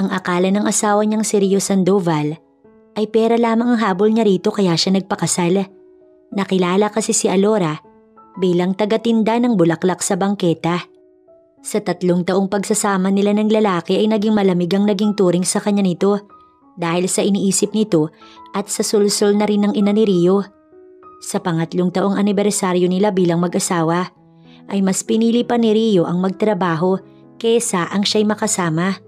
Ang akala ng asawa niyang si Rio Sandoval ay pera lamang ang habol niya rito kaya siya nagpakasal. Nakilala kasi si Alora bilang tagatinda ng bulaklak sa bangketa. Sa 3 taong pagsasama nila ng lalaki ay naging malamig ang naging turing sa kanya nito dahil sa iniisip nito at sa sulsol na rin ng ina ni Rio. Sa 2 taong anibersaryo nila bilang mag-asawa ay mas pinili pa ni Rio ang magtrabaho kesa ang siya'y makasama.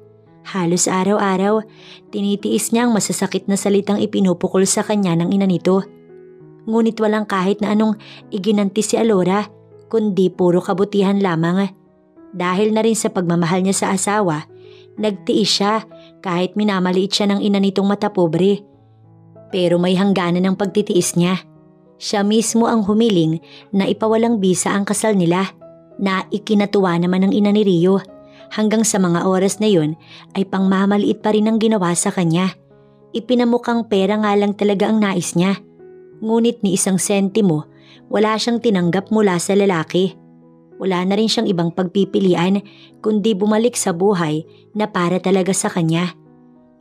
Halos araw-araw, tinitiis niya ang masasakit na salitang ipinupukol sa kanya ng ina nito. Ngunit walang kahit na anong iginanti si Alora, kundi puro kabutihan lamang. Dahil na rin sa pagmamahal niya sa asawa, nagtiis siya kahit minamaliit siya ng ina nitong matapobre. Pero may hangganan ng pagtitiis niya. Siya mismo ang humiling na ipawalang bisa ang kasal nila na ikinatuwa naman ng ina ni Rio. Hanggang sa mga oras na yun ay pangmamaliit pa rin ang ginawa sa kanya. Ipinamukhang pera nga lang talaga ang nais niya. Ngunit ni isang sentimo, wala siyang tinanggap mula sa lalaki. Wala na rin siyang ibang pagpipilian kundi bumalik sa buhay na para talaga sa kanya.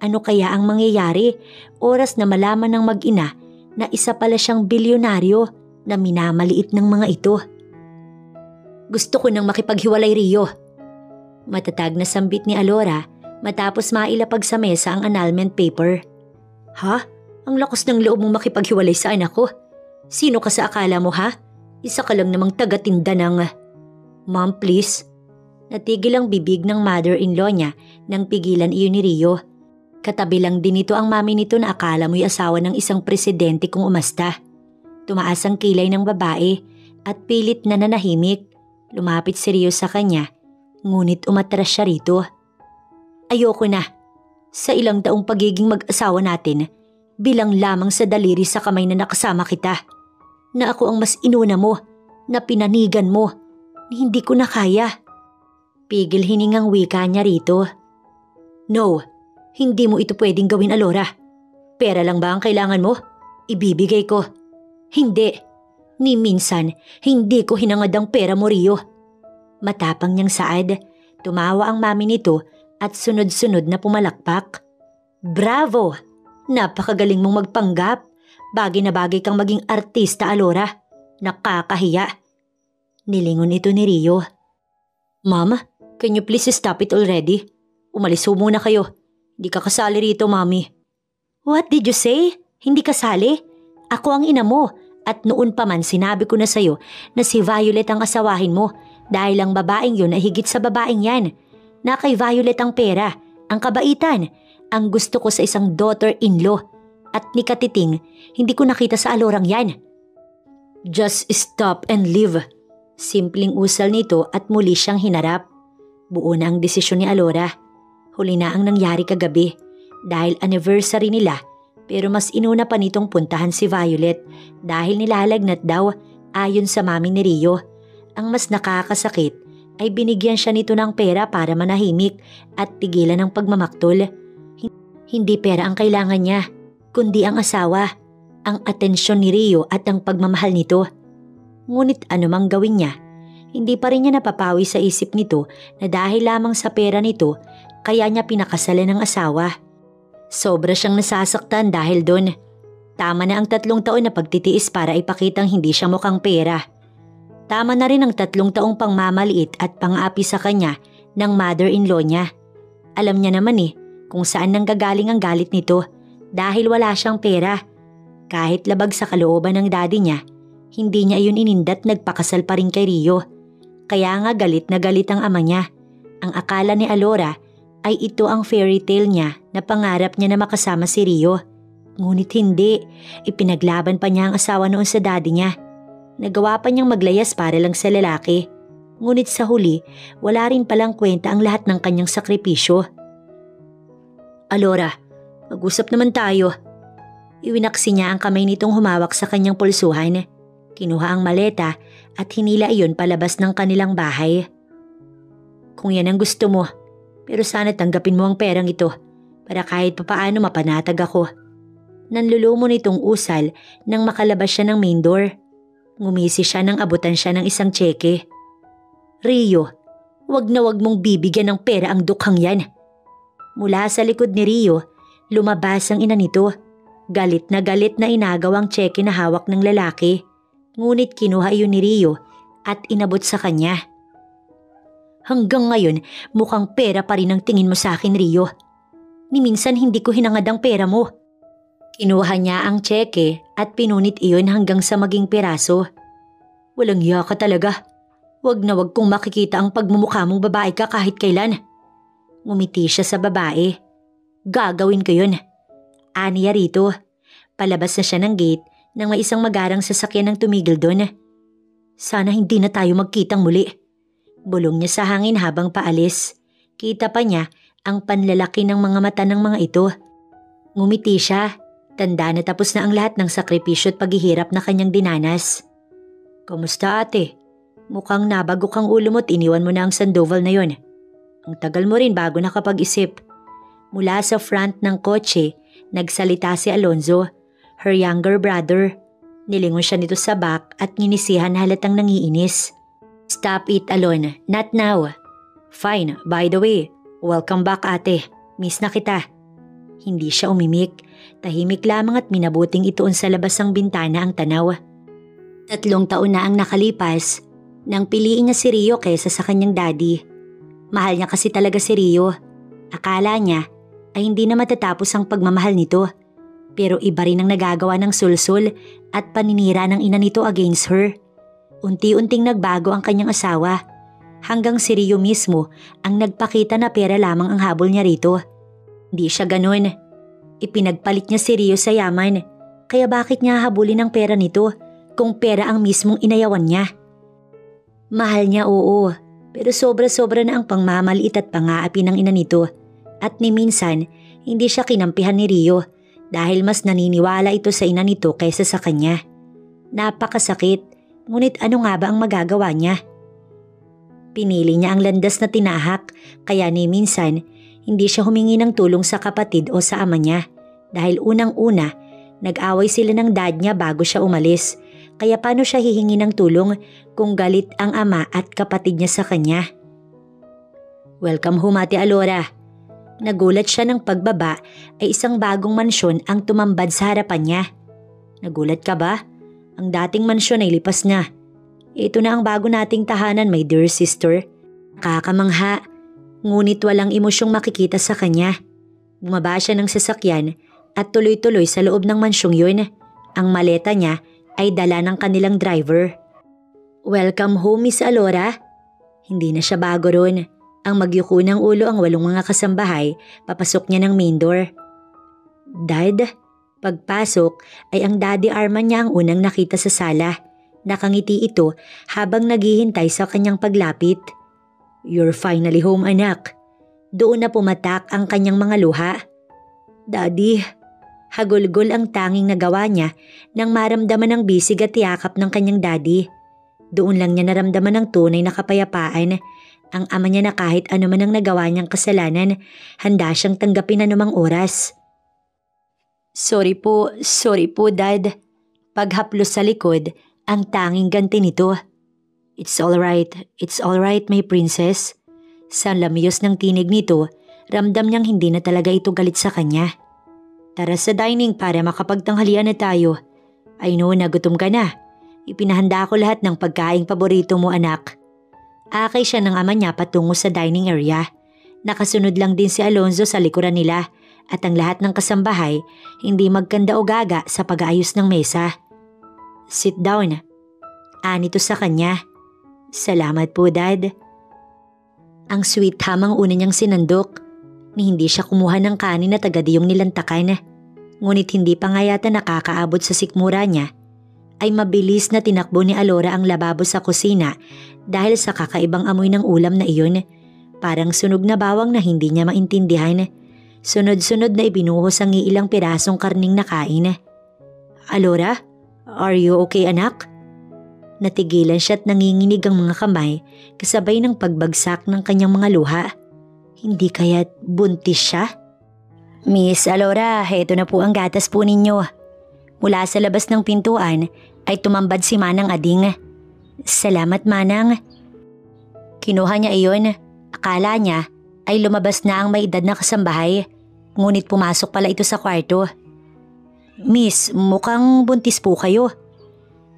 Ano kaya ang mangyayari oras na malaman ng mag-ina na isa pala siyang bilyonaryo na minamaliit ng mga ito? Gusto ko nang makipaghiwalay, Rio. Matatag na sambit ni Alora matapos mailapag sa mesa ang annulment paper. Ha? Ang lakas ng loob mong makipaghiwalay sa anak ko. Sino ka sa akala mo, ha? Isa ka lang namang tagatinda ng… Mom, please. Natigil ang bibig ng mother-in-law niya nang pigilan iyon ni Rio. Katabi lang din ito ang mami nito na akala mo'y asawa ng isang presidente kung umasta. Tumaas ang kilay ng babae at pilit na nanahimik. Lumapit si Rio sa kanya, ngunit umatras siya rito. Ayoko na. Sa ilang taong pagiging mag-asawa natin, bilang lamang sa daliri sa kamay na nakasama kita. Na ako ang mas inuna mo, na pinanigan mo, hindi ko na kaya. Pigil hiningang wika niya rito. No, hindi mo ito pwedeng gawin, Alora. Pera lang ba ang kailangan mo? Ibibigay ko. Hindi. Ni minsan, hindi ko hinangad ang pera mo, Rio. Matapang niyang saad, tumawa ang mami nito at sunod-sunod na pumalakpak. Bravo! Napakagaling mong magpanggap. Bagay na bagay kang maging artista, Alora. Nakakahiya. Nilingon ito ni Rio. Mom, can you please stop it already? Umalis ho muna kayo. Hindi ka kasali rito, Mami. What did you say? Hindi kasali? Ako ang ina mo at noon pa man sinabi ko na sa'yo na si Violet ang asawahin mo dahil ang babaeng yun ay higit sa babaeng yan. Na kay Violet ang pera, ang kabaitan, ang gusto ko sa isang daughter-in-law at ni Katiting, hindi ko nakita sa Alorang yan. Just stop and leave. Simpleng usal nito at muli siyang hinarap. Buo na ang desisyon ni Alora. Huli na ang nangyari kagabi dahil anniversary nila pero mas inuna pa nitong puntahan si Violet dahil nilalagnat daw ayon sa mami ni Rio. Ang mas nakakasakit ay binigyan siya nito ng pera para manahimik at tigilan ang pagmamaktol. Hindi pera ang kailangan niya, kundi ang asawa, ang atensyon ni Rio at ang pagmamahal nito. Ngunit anumang gawin niya, hindi pa rin niya napapawi sa isip nito na dahil lamang sa pera nito, kaya niya pinakasalan ng asawa. Sobra siyang nasasaktan dahil doon. Tama na ang 3 taon na pagtitiis para ipakitang hindi siya mukhang pera. Tama na rin ang 3 taong pangmamaliit at pang-api sa kanya ng mother-in-law niya. Alam niya naman kung saan nanggagaling ang galit nito dahil wala siyang pera. Kahit labag sa kalooban ng daddy niya, hindi niya iyon inindat nagpakasal pa rin kay Rio. Kaya nga galit na galit ang ama niya. Ang akala ni Alora ay ito ang fairy tale niya na pangarap niya na makasama si Rio. Ngunit hindi, ipinaglaban pa niya ang asawa noon sa daddy niya. Nagawa pa niyang maglayas para lang sa lalaki. Ngunit sa huli, wala rin palang kwenta ang lahat ng kanyang sakripisyo. Alora, mag-usap naman tayo. Iwinaksi niya ang kamay nitong humawak sa kanyang pulsuhan. Kinuha ang maleta at hinila iyon palabas ng kanilang bahay. Kung yan ang gusto mo, pero sana tanggapin mo ang perang ito para kahit papaano mapanatag ako. Nanlulumo nitong usal nang makalabas siya ng main door. Ngumisi siya nang abutan siya ng isang tseke. Rio, wag na wag mong bibigyan ng pera ang dukhang yan. Mula sa likod ni Rio, lumabas ang ina nito. Galit na inagaw ang tseke na hawak ng lalaki. Ngunit kinuha iyon ni Rio at inabot sa kanya. Hanggang ngayon, mukhang pera pa rin ang tingin mo sa akin, Rio. Ni minsan hindi ko hinangad ang pera mo. Kinuha niya ang tseke at pinunit iyon hanggang sa maging piraso. Walang iya ka talaga. Wag na wag kong makikita ang pagmumukha mong babae ka kahit kailan. Ngumiti siya sa babae. Gagawin ko yun. Aniya rito. Palabas na siya ng gate nang may isang magarang sasakyan ang tumigil doon. Sana hindi na tayo magkitang muli. Bulong niya sa hangin habang paalis. Kita pa niya ang panlalaki ng mga mata ng mga ito. Ngumiti siya. Tanda na tapos na ang lahat ng sakripisyo at paghihirap na kanyang dinanas. Kamusta ate? Mukhang nabago kang ulo mo at iniwan mo na ang Sandoval na yon. Ang tagal mo rin bago nakapag-isip. Mula sa front ng kotse, nagsalita si Alonzo, her younger brother. Nilingon siya nito sa back at nginisihan halatang nangiinis. Stop it, Alon. Not now. Fine, by the way. Welcome back, ate. Miss na kita. Hindi siya umimik. Tahimik lamang at minabuting ituon sa labas ng bintana ang tanaw. 3 taon na ang nakalipas nang piliin niya si Rio kaysa sa kanyang daddy. Mahal niya kasi talaga si Rio. Akala niya ay hindi na matatapos ang pagmamahal nito. Pero iba rin ang nagagawa ng sulsul at paninira ng ina nito against her. Unti-unting nagbago ang kanyang asawa. Hanggang si Rio mismo ang nagpakita na pera lamang ang habol niya rito. Hindi siya ganun. Ipinagpalit niya si Rio sa yaman. Kaya bakit niya habulin ang pera nito kung pera ang mismong inayawan niya? Mahal niya, oo. Pero sobra-sobra na ang pangmamaliit at pangaapi ng ina nito. At ni minsan, hindi siya kinampihan ni Rio dahil mas naniniwala ito sa ina nito kaysa sa kanya. Napakasakit, ngunit ano nga ba ang magagawa niya? Pinili niya ang landas na tinahak kaya ni minsan hindi siya humingi ng tulong sa kapatid o sa ama niya dahil unang-una nag-away sila ng dad niya bago siya umalis. Kaya paano siya hihingi ng tulong kung galit ang ama at kapatid niya sa kanya? Welcome home, Ate Alora. Nagulat siya ng pagbaba ay isang bagong mansyon ang tumambad sa harapan niya. Nagulat ka ba? Ang dating mansyon ay lipas na. Ito na ang bago nating tahanan, my dear sister. Kakamangha, ngunit walang emosyong makikita sa kanya. Bumaba siya ng sasakyan at tuloy-tuloy sa loob ng mansyong yun. Ang maleta niya ay dala ng kanilang driver. Welcome home, Miss Alora. Hindi na siya bago ron. Ang magyuko ng ulo ang 8 mga kasambahay, papasok niya ng main door. Dad? Pagpasok ay ang Daddy Arman niya ang unang nakita sa sala. Nakangiti ito habang naghihintay sa kanyang paglapit. You're finally home, anak. Doon na pumatak ang kanyang mga luha. Daddy, hagulgol ang tanging nagawa niya nang maramdaman ang bisig at yakap ng kanyang daddy. Doon lang niya naramdaman ang tunay na kapayapaan. Ang ama niya na kahit ano man ang nagawa niyang kasalanan, handa siyang tanggapin anumang oras. Sorry po, Dad. Paghaplos sa likod, ang tanging ganti nito. It's alright, my princess. Sa lamyos ng tinig nito, ramdam niyang hindi na talaga ito galit sa kanya. Tara sa dining para makapagtanghalian na tayo. I know na gutom ka na. Ipinahanda ko lahat ng pagkaing paborito mo, anak. Akay siya ng ama niya patungo sa dining area. Nakasunod lang din si Alonzo sa likuran nila at ang lahat ng kasambahay hindi magkanda o gaga sa pag-aayos ng mesa. Sit down. Anito sa kanya. Salamat po, Dad. Ang sweet hamang una niyang sinandok. Ni hindi siya kumuha ng kanin at agad yung nilantakan. Ngunit hindi pa nga yata nakakaabot sa sikmura niya, ay mabilis na tinakbo ni Alora ang lababo sa kusina dahil sa kakaibang amoy ng ulam na iyon. Parang sunog na bawang na hindi niya maintindihan. Sunod-sunod na ibinuhos ang ilang pirasong karning nakain. Alora, are you okay, anak? Natigilan siya at nanginginig ang mga kamay kasabay ng pagbagsak ng kanyang mga luha. Hindi kaya't buntis siya? Miss Alora, heto na po ang gatas po ninyo. Mula sa labas ng pintuan ay tumambad si Manang Ading. Salamat, Manang. Kinuha niya iyon. Akala niya ay lumabas na ang may edad na kasambahay, ngunit pumasok pala ito sa kwarto. Miss, mukhang buntis po kayo.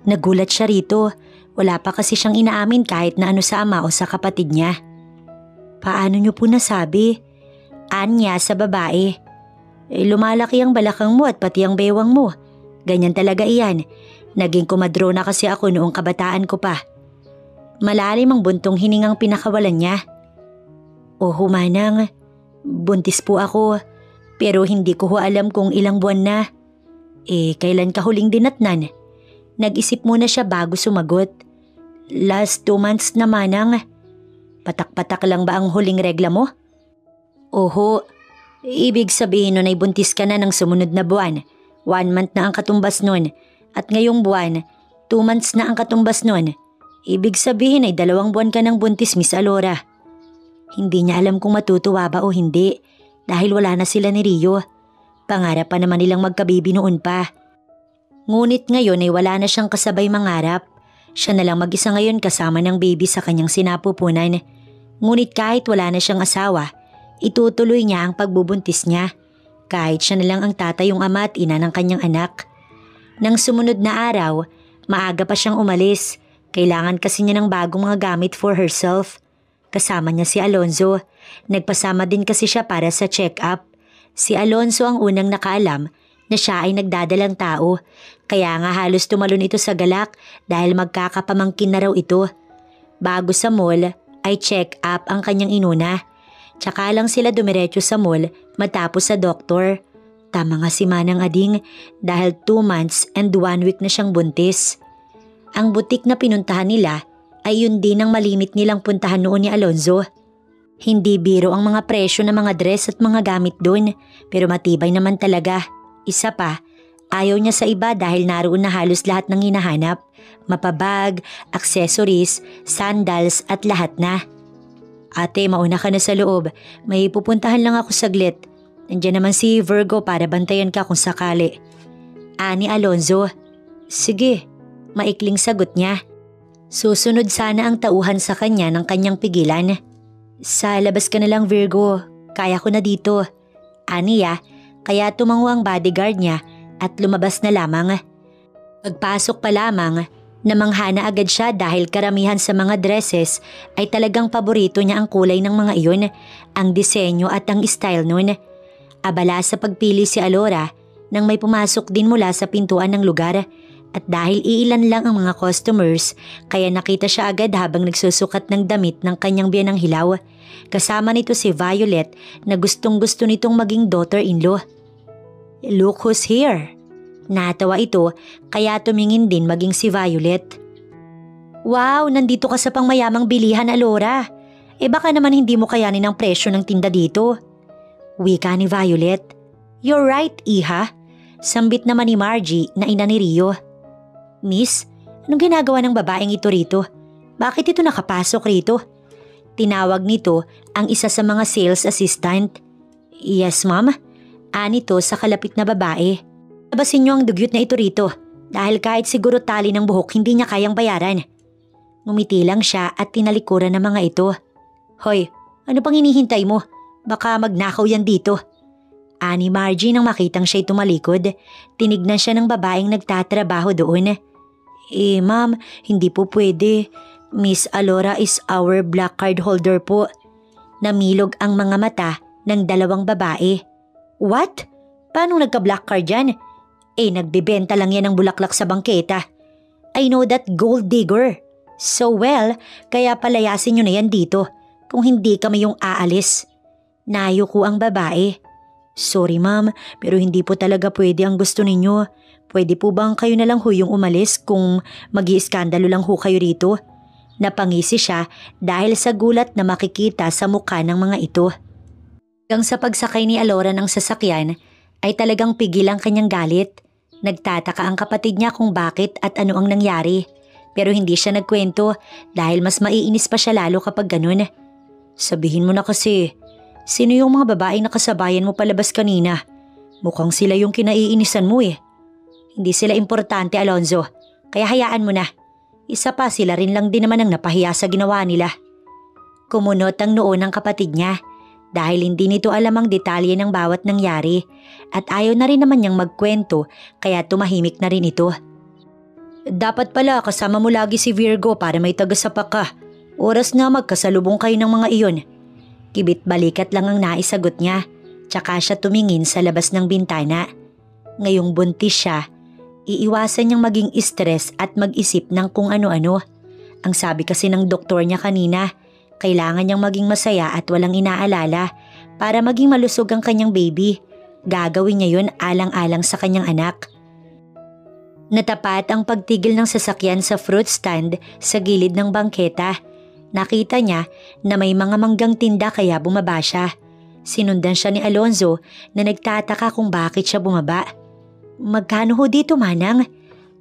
Nagulat siya rito, wala pa kasi siyang inaamin kahit na ano sa ama o sa kapatid niya. Paano niyo po nasabi? Anya sa babae. Lumalaki ang balakang mo at pati ang bewang mo. Ganyan talaga iyan. Naging kumadrona kasi ako noong kabataan ko pa. Malalim ang buntong hiningang pinakawalan niya. O humanang, buntis po ako, pero hindi ko ho alam kung ilang buwan na. Kailan ka huling dinatnan? Nag-isip muna siya bago sumagot. Last 2 months na manang. Patak-patak lang ba ang huling regla mo? Oho, ibig sabihin nun ay buntis ka na ng sumunod na buwan. 1 month na ang katumbas nun. At ngayong buwan, 2 months na ang katumbas nun. Ibig sabihin ay 2 buwan ka ng buntis, Miss Alora. Hindi niya alam kung matutuwa ba o hindi dahil wala na sila ni Rio. Pangarap pa naman nilang magkabibi noon pa. Ngunit ngayon ay wala na siyang kasabay mangarap. Siya na lang mag-isa ngayon kasama ng baby sa kanyang sinapupunan. Ngunit kahit wala na siyang asawa, itutuloy niya ang pagbubuntis niya. Kahit siya na lang ang tatayong ama at ina ng kanyang anak. Nang sumunod na araw, maaga pa siyang umalis. Kailangan kasi niya ng bagong mga gamit for herself. Kasama niya si Alonzo. Nagpasama din kasi siya para sa check-up. Si Alonzo ang unang nakaalam na siya ay nagdadalang tao. Kaya nga halos tumalon ito sa galak dahil magkakapamangkin na raw ito. Bago sa mall ay check-up ang kanyang inuna. Tsaka lang sila dumiretso sa mall matapos sa doktor. Tama nga si Manang Ading dahil 2 months and 1 week na siyang buntis. Ang butik na pinuntahan nila ay yun din ang malimit nilang puntahan noon ni Alonzo. Hindi biro ang mga presyo ng mga dress at mga gamit doon, pero matibay naman talaga. Isa pa, ayaw niya sa iba dahil naroon na halos lahat ng hinahanap. Mapabag, accessories, sandals at lahat na. Ate, mauna ka na sa loob. May pupuntahan lang ako saglit. Nandiyan naman si Virgo para bantayan ka kung sakali. Ani Alonzo. Sige, maikling sagot niya. Susunod sana ang tauhan sa kanya ng kanyang pigilan. Sa labas ka na lang Virgo, kaya ko na dito. Aniya, kaya tumango ang bodyguard niya at lumabas na lamang. Pagpasok pa lamang, namanghana agad siya dahil karamihan sa mga dresses ay talagang paborito niya ang kulay ng mga iyon, ang disenyo at ang style nun. Abala sa pagpili si Alora nang may pumasok din mula sa pintuan ng lugar. At dahil iilan lang ang mga customers, kaya nakita siya agad habang nagsusukat ng damit ng kanyang biyanang hilaw. Kasama nito si Violet na gustong-gusto nitong maging daughter-in-law. Look who's here. Natawa ito kaya tumingin din maging si Violet. Wow, nandito ka sa pangmayamang bilihan, Alora. Baka naman hindi mo kayanin ang presyo ng tinda dito. Wika ni Violet. You're right, Iha. Sambit naman ni Margie na ina ni Rio. Miss, anong ginagawa ng babaeng ito rito? Bakit ito nakapasok rito? Tinawag nito ang isa sa mga sales assistant. Yes, ma'am. Anito sa kalapit na babae. Labasin niyo ang dugyot na ito rito dahil kahit siguro tali ng buhok hindi niya kayang bayaran. Ngumiti lang siya at tinalikuran ng mga ito. Hoy, ano pang hinihintay mo? Baka magnakaw yan dito. Ani Margie nang makitang siya'y tumalikod. Tinignan siya ng babaeng nagtatrabaho doon. Ma'am, hindi po pwede. Miss Alora is our black card holder po. Namilog ang mga mata ng dalawang babae. What? Paano nagka-black card yan? Nagbebenta lang yan ng bulaklak sa bangketa. I know that gold digger. So well, kaya palayasin nyo na yan dito kung hindi kami yung aalis. Nayuko ang babae. Sorry ma'am, pero hindi po talaga pwede ang gusto ninyo. Pwede po bang kayo na lang ho yung umalis kung mag-iiskandalo lang ho kayo rito? Napangisi siya dahil sa gulat na makikita sa mukha ng mga ito. Hanggang sa pagsakay ni Alora ng sasakyan ay talagang pigil ang kanyang galit. Nagtataka ang kapatid niya kung bakit at ano ang nangyari. Pero hindi siya nagkwento dahil mas maiinis pa siya lalo kapag ganun. Sabihin mo na kasi, sino yung mga babaeng nakasabayan mo palabas kanina? Mukhang sila yung kinaiinisan mo eh. Hindi sila importante, Alonzo, kaya hayaan mo na. Isa pa, sila rin lang din naman ang napahiya sa ginawa nila. Kumunot ang noo ng kapatid niya. dahil hindi nito alam ang detalye ng bawat nangyari at ayaw na rin naman niyang magkwento kaya tumahimik na rin ito. Dapat pala kasama mo lagi si Virgo para may tagasapak ka. Oras na magkasalubong kayo ng mga iyon. Kibit balikat lang ang naisagot niya, tsaka siya tumingin sa labas ng bintana. Ngayong buntis siya, iiwasan niyang maging stress at mag-isip ng kung ano-ano. Ang sabi kasi ng doktor niya kanina, kailangan niyang maging masaya at walang inaalala para maging malusog ang kanyang baby. Gagawin niya yun alang-alang sa kanyang anak. Natapat ang pagtigil ng sasakyan sa fruit stand sa gilid ng bangketa. Nakita niya na may mga manggang tinda kaya bumaba siya. Sinundan siya ni Alonzo na nagtataka kung bakit siya bumaba. Magkano ho dito, manang?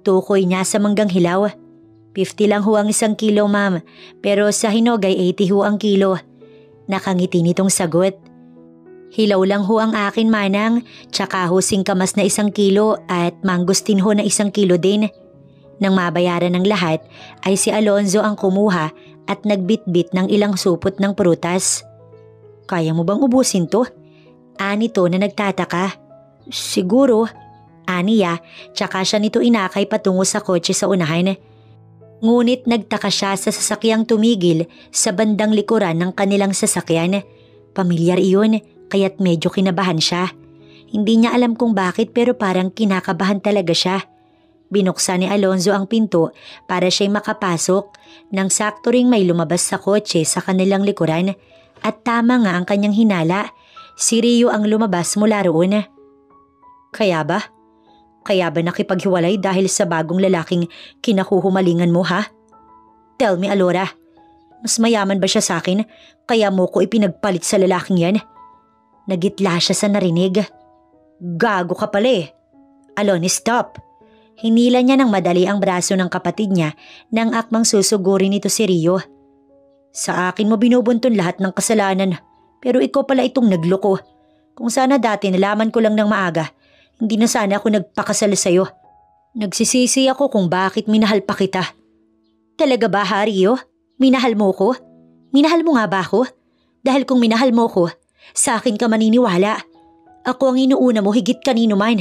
Tukoy niya sa manggang hilaw. 50 lang ho ang 1 kilo, ma'am. Pero sa hinog ay 80 ho ang kilo. Nakangiti nitong sagot. Hilaw lang ho ang akin, manang. Tsaka ho singkamas na 1 kilo at mangustin ho na 1 kilo din. Nang mabayaran ng lahat ay si Alonzo ang kumuha at nagbitbit ng ilang supot ng prutas. Kaya mo bang ubusin to? Ani to na nagtataka. Siguro. Aniya, tsaka siya nito inakay patungo sa kotse sa unahan. Ngunit nagtaka siya sa sasakyang tumigil sa bandang likuran ng kanilang sasakyan. Pamilyar iyon, kaya't medyo kinabahan siya. Hindi niya alam kung bakit pero parang kinakabahan talaga siya. Binuksan ni Alonzo ang pinto para siya'y makapasok nang sakto ring may lumabas sa kotse sa kanilang likuran at tama nga ang kanyang hinala. Si Rio ang lumabas mula roon. Kaya ba? Kaya ba nakipaghiwalay dahil sa bagong lalaking kinahuhumalingan mo, ha? Tell me, Alora, mas mayaman ba siya sa akin kaya mo ko ipinagpalit sa lalaking yan? Nagitla siya sa narinig. Gago ka pala eh. Aloni, stop. Hinila niya ng madali ang braso ng kapatid niya nang akmang susugurin nito si Rio. Sa akin mo binubunton lahat ng kasalanan pero ikaw pala itong nagloko. Kung sana dati nalaman ko lang ng maaga, hindi na sana ako nagpakasal sa'yo. Nagsisisi ako kung bakit minahal pa kita. Talaga ba, Rio? Minahal mo ko? Minahal mo nga ba ako? Dahil kung minahal mo ko, sa akin ka maniniwala. Ako ang inuuna mo higit kanino man.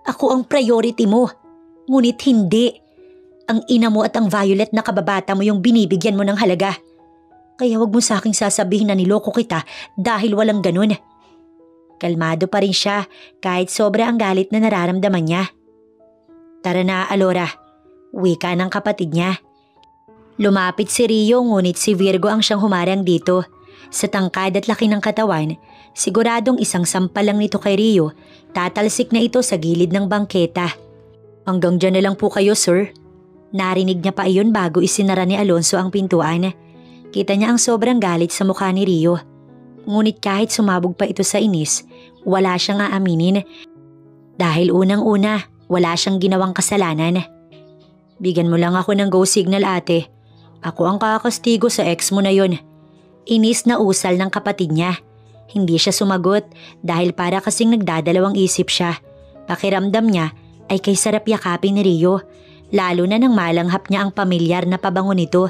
Ako ang priority mo. Ngunit hindi. Ang ina mo at ang Violet na kababata mo yung binibigyan mo ng halaga. Kaya wag mo sa aking sasabihin na niloko kita dahil walang ganun. Kalmado pa rin siya kahit sobra ang galit na nararamdaman niya. Tara na, Alora. Wika ng kapatid niya. Lumapit si Rio ngunit si Virgo ang siyang humarang dito. Sa tangkad at laki ng katawan, siguradong isang sampal lang nito kay Rio. Tatalsik na ito sa gilid ng bangketa. Hanggang dyan na lang po kayo, sir. Narinig niya pa iyon bago isinara ni Alonzo ang pintuan. Kita niya ang sobrang galit sa mukha ni Rio. Ngunit kahit sumabog pa ito sa inis, wala siyang aaminin. Dahil unang-una, wala siyang ginawang kasalanan. Bigyan mo lang ako ng go signal, ate. Ako ang kakastigo sa ex mo na yon. Inis na usal ng kapatid niya. Hindi siya sumagot dahil para kasing nagdadalawang isip siya. Pakiramdam niya ay kay sarap yakapin ni Rio. Lalo na nang malanghap niya ang pamilyar na pabango nito.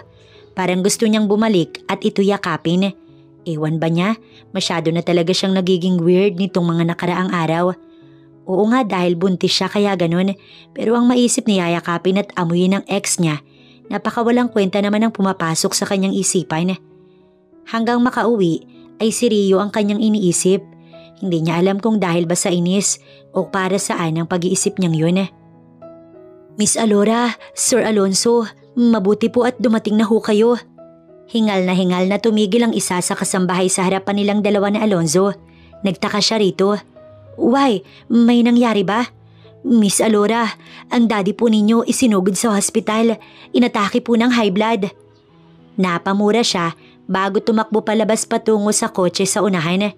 Parang gusto niyang bumalik at ito yakapin. Ewan ba niya, masyado na talaga siyang nagiging weird nitong mga nakaraang araw. Oo nga dahil buntis siya kaya ganun, pero ang maisip ni yayakapin at amuyin ng ex niya, napakawalang kwenta naman ang pumapasok sa kanyang isipan. Hanggang makauwi ay si Rio ang kanyang iniisip. Hindi niya alam kung dahil ba sa inis o para saan ang pag-iisip niyang yun. Miss Alora, Sir Alonzo, mabuti po at dumating na ho kayo. Hingal na tumigil ang isa sa kasambahay sa harapan nilang dalawa ni Alonzo. Nagtaka siya rito. Why? May nangyari ba? Miss Alora, ang daddy po ninyo isinugod sa hospital. Inatake po ng high blood. Napamura siya bago tumakbo palabas patungo sa kotse sa unahan.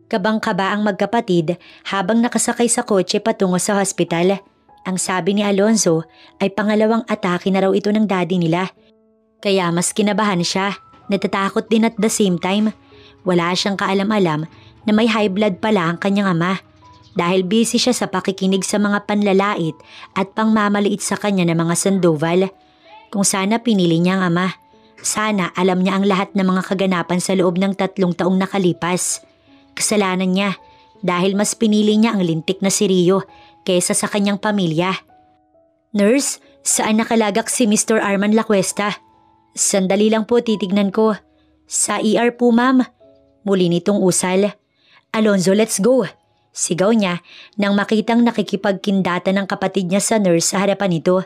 Kabang-kaba ang magkapatid habang nakasakay sa kotse patungo sa hospital. Ang sabi ni Alonzo ay pangalawang atake na raw ito ng daddy nila. Kaya mas kinabahan siya, natatakot din at the same time. Wala siyang kaalam-alam na may high blood pala ang kanyang ama dahil busy siya sa pakikinig sa mga panlalait at pangmamaliit sa kanya ng mga Sandoval. Kung sana pinili niya ang ama, sana alam niya ang lahat ng mga kaganapan sa loob ng 3 taong nakalipas. Kasalanan niya dahil mas pinili niya ang lintik na si Rio kaysa sa kanyang pamilya. Nurse, saan nakalagak si Mr. Arman Lacuesta? Sandali lang po, titignan ko. Sa ER po, ma'am. Muli nitong usal. Alonzo, let's go. Sigaw niya nang makitang nakikipagkindata ng kapatid niya sa nurse sa harapan nito.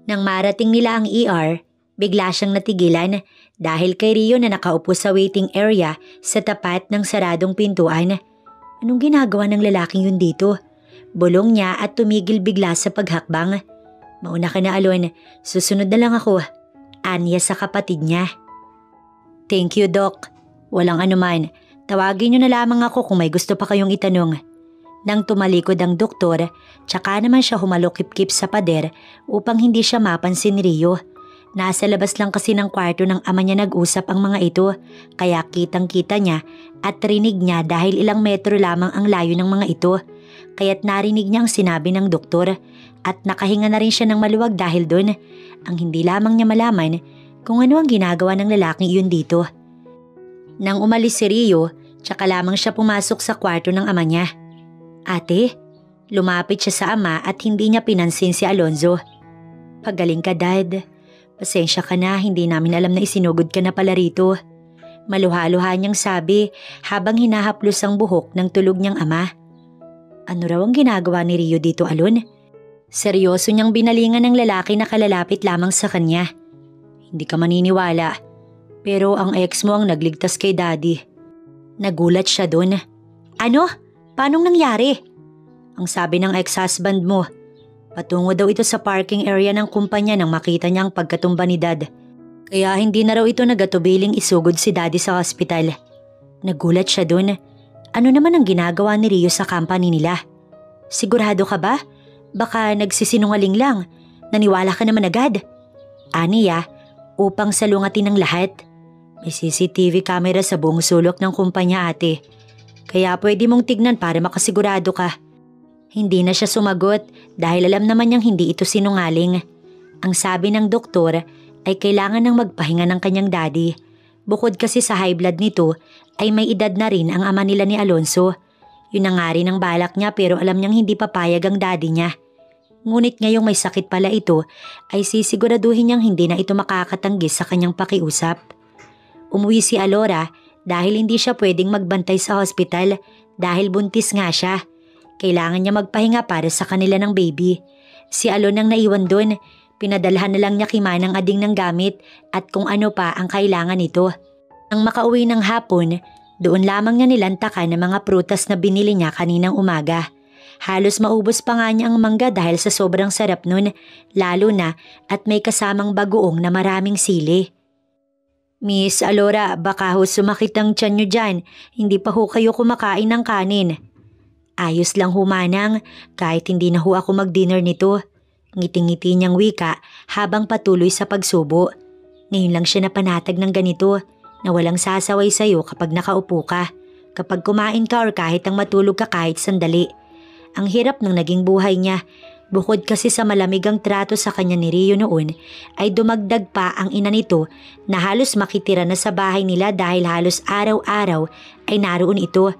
Nang marating nila ang ER, bigla siyang natigilan dahil kay Rio na nakaupo sa waiting area sa tapat ng saradong pintuan. Anong ginagawa ng lalaking yun dito? Bulong niya at tumigil bigla sa paghakbang. Mauna ka na, Alon. Susunod na lang ako. Anya sa kapatid niya. Thank you, Doc. Walang anuman. Tawagin niyo na lamang ako kung may gusto pa kayong itanong. Nang tumalikod ang doktor, tsaka naman siya humalokip-kip sa pader upang hindi siya mapansin ni Rio. Nasa labas lang kasi ng kwarto ng ama niya nag-usap ang mga ito, kaya kitang-kita niya at rinig niya dahil ilang metro lamang ang layo ng mga ito. Kaya't narinig niya ang sinabi ng doktor at nakahinga na rin siya ng maluwag dahil doon. Ang hindi lamang niya malaman kung ano ang ginagawa ng lalaking iyon dito. Nang umalis si Rio, tsaka lamang siya pumasok sa kwarto ng ama niya. Ate, lumapit siya sa ama at hindi niya pinansin si Alonzo. Pagaling ka, Dad. Pasensya ka na, hindi namin alam na isinugod ka na pala rito. Maluha-luha niyang sabi habang hinahaplos ang buhok ng tulog niyang ama. Ano raw ang ginagawa ni Rio dito, Alon? Seryoso niyang binalingan ng lalaki na kalalapit lamang sa kanya. Hindi ka maniniwala, pero ang ex mo ang nagligtas kay Daddy. Nagulat siya doon. Ano? Paanong nangyari? Ang sabi ng ex-husband mo, patungo daw ito sa parking area ng kumpanya nang makita niya ang pagkatumba ni Dad. Kaya hindi na raw ito nagatubiling isugod si Daddy sa hospital. Nagulat siya doon. Ano naman ang ginagawa ni Rio sa company nila? Sigurado ka ba? Baka nagsisinungaling lang. Naniwala ka naman agad. Aniya, upang salungatin ng lahat. May CCTV camera sa buong sulok ng kumpanya, ate. Kaya pwede mong tignan para makasigurado ka. Hindi na siya sumagot dahil alam naman niyang hindi ito sinungaling. Ang sabi ng doktor ay kailangan ng magpahinga ng kanyang daddy. Bukod kasi sa high blood nito ay may edad na rin ang ama nila ni Alonzo. Yun na nga rin ang balak niya pero alam niyang hindi papayag ang daddy niya. Ngunit ngayong may sakit pala ito ay sisiguraduhin niyang hindi na ito makakatanggi sa kanyang pakiusap. Umuwi si Alora dahil hindi siya pwedeng magbantay sa hospital dahil buntis nga siya. Kailangan niya magpahinga para sa kanila ng baby. Si Alon ang naiwan doon. Pinadalhan na lang niya kay Manang Ading ng gamit at kung ano pa ang kailangan nito. Nang makauwi ng hapon, doon lamang niya nilantakan ng mga prutas na binili niya kaninang umaga. Halos maubos pa nga niya ang mangga dahil sa sobrang sarap nun, lalo na at may kasamang bagoong na maraming sili. Miss Alora, baka ho sumakit ang tiyan nyo dyan, hindi pa ho kayo kumakain ng kanin. Ayos lang humanang, kahit hindi na ho ako mag-dinner nito. Ngiti-ngiti niyang wika habang patuloy sa pagsubo. Ngayon lang siya napanatag ng ganito na walang sasaway sa'yo kapag nakaupo ka, kapag kumain ka or kahit ang matulog ka kahit sandali. Ang hirap ng naging buhay niya. Bukod kasi sa malamig ang trato sa kanya ni Rio noon, ay dumagdag pa ang ina nito na halos makitira na sa bahay nila dahil halos araw-araw ay naroon ito.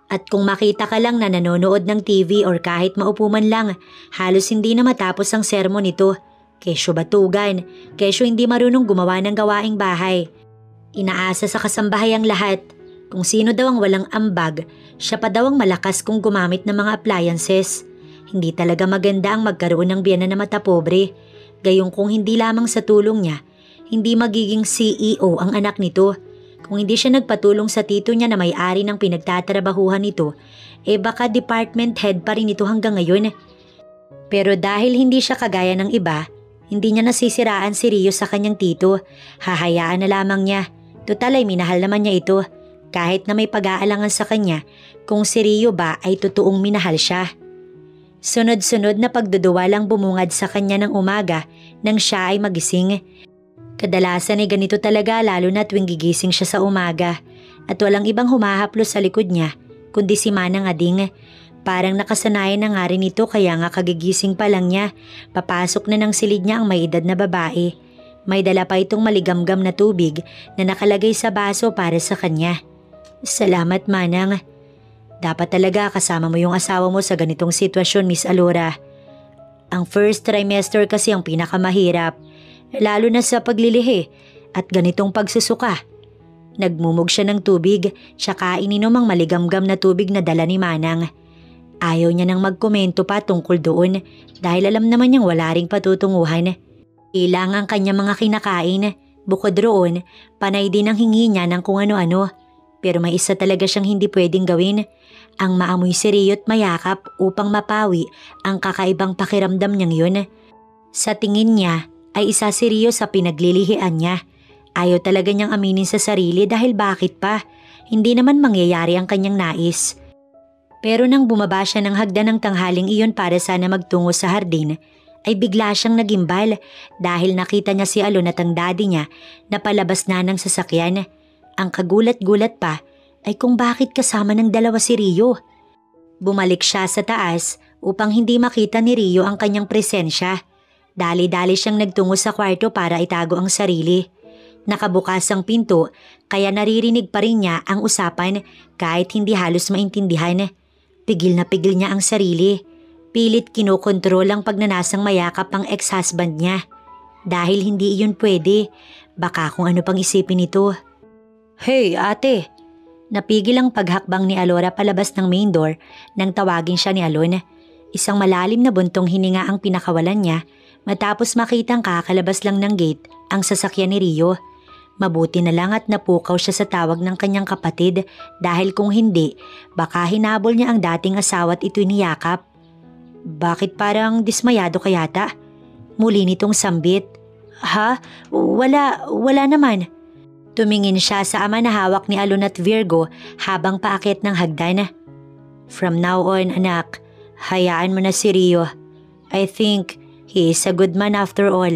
At kung makita ka lang na nanonood ng TV or kahit maupo man lang, halos hindi na matapos ang sermon nito. Kesyo batugan, kesyo hindi marunong gumawa ng gawaing bahay. Inaasa sa kasambahay ang lahat. Kung sino daw ang walang ambag, siya pa daw ang malakas kung gumamit ng mga appliances. Hindi talaga maganda ang magkaroon ng biyenan na matapobre. Gayong kung hindi lamang sa tulong niya, hindi magiging CEO ang anak nito. Kung hindi siya nagpatulong sa tito niya na may-ari ng pinagtatrabahuhan nito, baka department head pa rin ito hanggang ngayon. Pero dahil hindi siya kagaya ng iba, hindi niya nasisiraan si Rio sa kanyang tito. Hahayaan na lamang niya. Total ay minahal naman niya ito. Kahit na may pag-aalangan sa kanya kung si Rio ba ay totoong minahal siya. Sunod-sunod na pagduduwalang bumungad sa kanya ng umaga nang siya ay magising. Kadalasan ay ganito talaga lalo na tuwing gigising siya sa umaga at walang ibang humahaplos sa likod niya kundi si Manang Ading. Parang nakasanayan na nga rin ito kaya nga kagigising pa lang niya, papasok na ng silid niya ang may edad na babae. May dala pa itong maligamgam na tubig na nakalagay sa baso para sa kanya. Salamat, Manang. Dapat talaga kasama mo yung asawa mo sa ganitong sitwasyon, Miss Alora. Ang first trimester kasi ang pinakamahirap, lalo na sa paglilihi at ganitong pagsusuka. Nagmumog siya ng tubig, tsaka ininom ang maligamgam na tubig na dala ni Manang. Ayaw niya nang magkomento pa tungkol doon dahil alam naman niyang wala ring patutunguhan. Ilang ang kanya mga kinakain, bukod roon, panay din ang hingi niya ng kung ano-ano. Pero may isa talaga siyang hindi pwedeng gawin, ang maamoy siriyo't mayakap upang mapawi ang kakaibang pakiramdam niyang yun. Sa tingin niya ay isa siriyo sa pinaglilihian niya. Ayaw talaga niyang aminin sa sarili dahil bakit pa, hindi naman mangyayari ang kanyang nais. Pero nang bumaba siya ng hagdan ng tanghaling iyon para sana magtungo sa hardin, ay bigla siyang nagimbal dahil nakita niya si Alon at ang daddy niya na palabas na ng sasakyan. Ang kagulat-gulat pa ay kung bakit kasama ng dalawa si Rio. Bumalik siya sa taas upang hindi makita ni Rio ang kanyang presensya. Dali-dali siyang nagtungo sa kwarto para itago ang sarili. Nakabukas ang pinto kaya naririnig pa rin niya ang usapan kahit hindi halos maintindihan. Pigil na pigil niya ang sarili. Pilit kinokontrol ang pagnanasang mayakap ang ex-husband niya. Dahil hindi iyon pwede, baka kung ano pang isipin nito. Hey ate! Napigil ang paghakbang ni Alora palabas ng main door nang tawagin siya ni Alon. Isang malalim na buntong hininga ang pinakawalan niya matapos makitang kakalabas lang ng gate ang sasakyan ni Rio. Mabuti na lang at napukaw siya sa tawag ng kanyang kapatid dahil kung hindi, baka hinabol niya ang dating asawa at ito'y niyakap. Bakit parang dismayado ka yata? Muli nitong sambit. Ha? Wala naman. Tumingin siya sa ama na hawak ni Alon at Virgo habang paakyat ng hagdan. From now on, anak, hayaan mo na si Rio. I think he is a good man after all.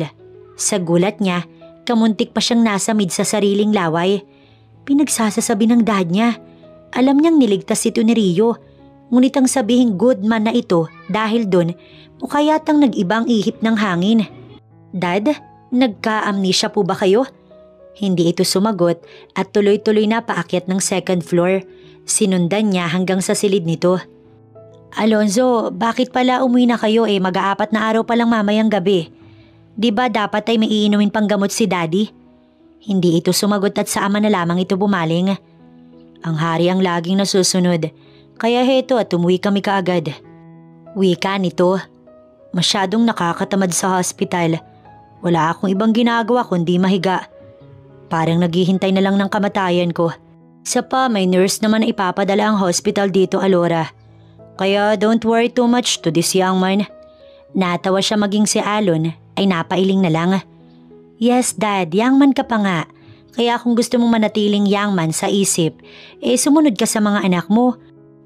Sa gulat niya, kamuntik pa siyang nasa mid sa sariling laway. Pinagsasasabi ng dad niya. Alam niyang niligtas ito ni Rio. Ngunit ang sabihing good man na ito dahil dun, mukha yatang nag-ibang ihip ng hangin. Dad, nagka-amnesia po ba kayo? Hindi ito sumagot at tuloy-tuloy na paakyat ng second floor. Sinundan niya hanggang sa silid nito. Alonzo, bakit pala umuwi na kayo mag-aapat na araw pa lang mamayang gabi? Di ba dapat ay may iinumin pang gamot si daddy? Hindi ito sumagot at sa ama na lamang ito bumaling. Ang hari ang laging nasusunod, kaya heto at umuwi kami kaagad. Wika nito. Masyadong nakakatamad sa hospital. Wala akong ibang ginagawa kundi mahiga. Parang naghihintay na lang ng kamatayan ko. Isa pa, may nurse naman na ipapadala ang hospital dito, Alora. Kaya don't worry too much to this young man. Natawa siya maging si Alon ay napailing na lang. Yes, Dad, young man ka pa nga. Kaya kung gusto mong manatiling young man sa isip, sumunod ka sa mga anak mo.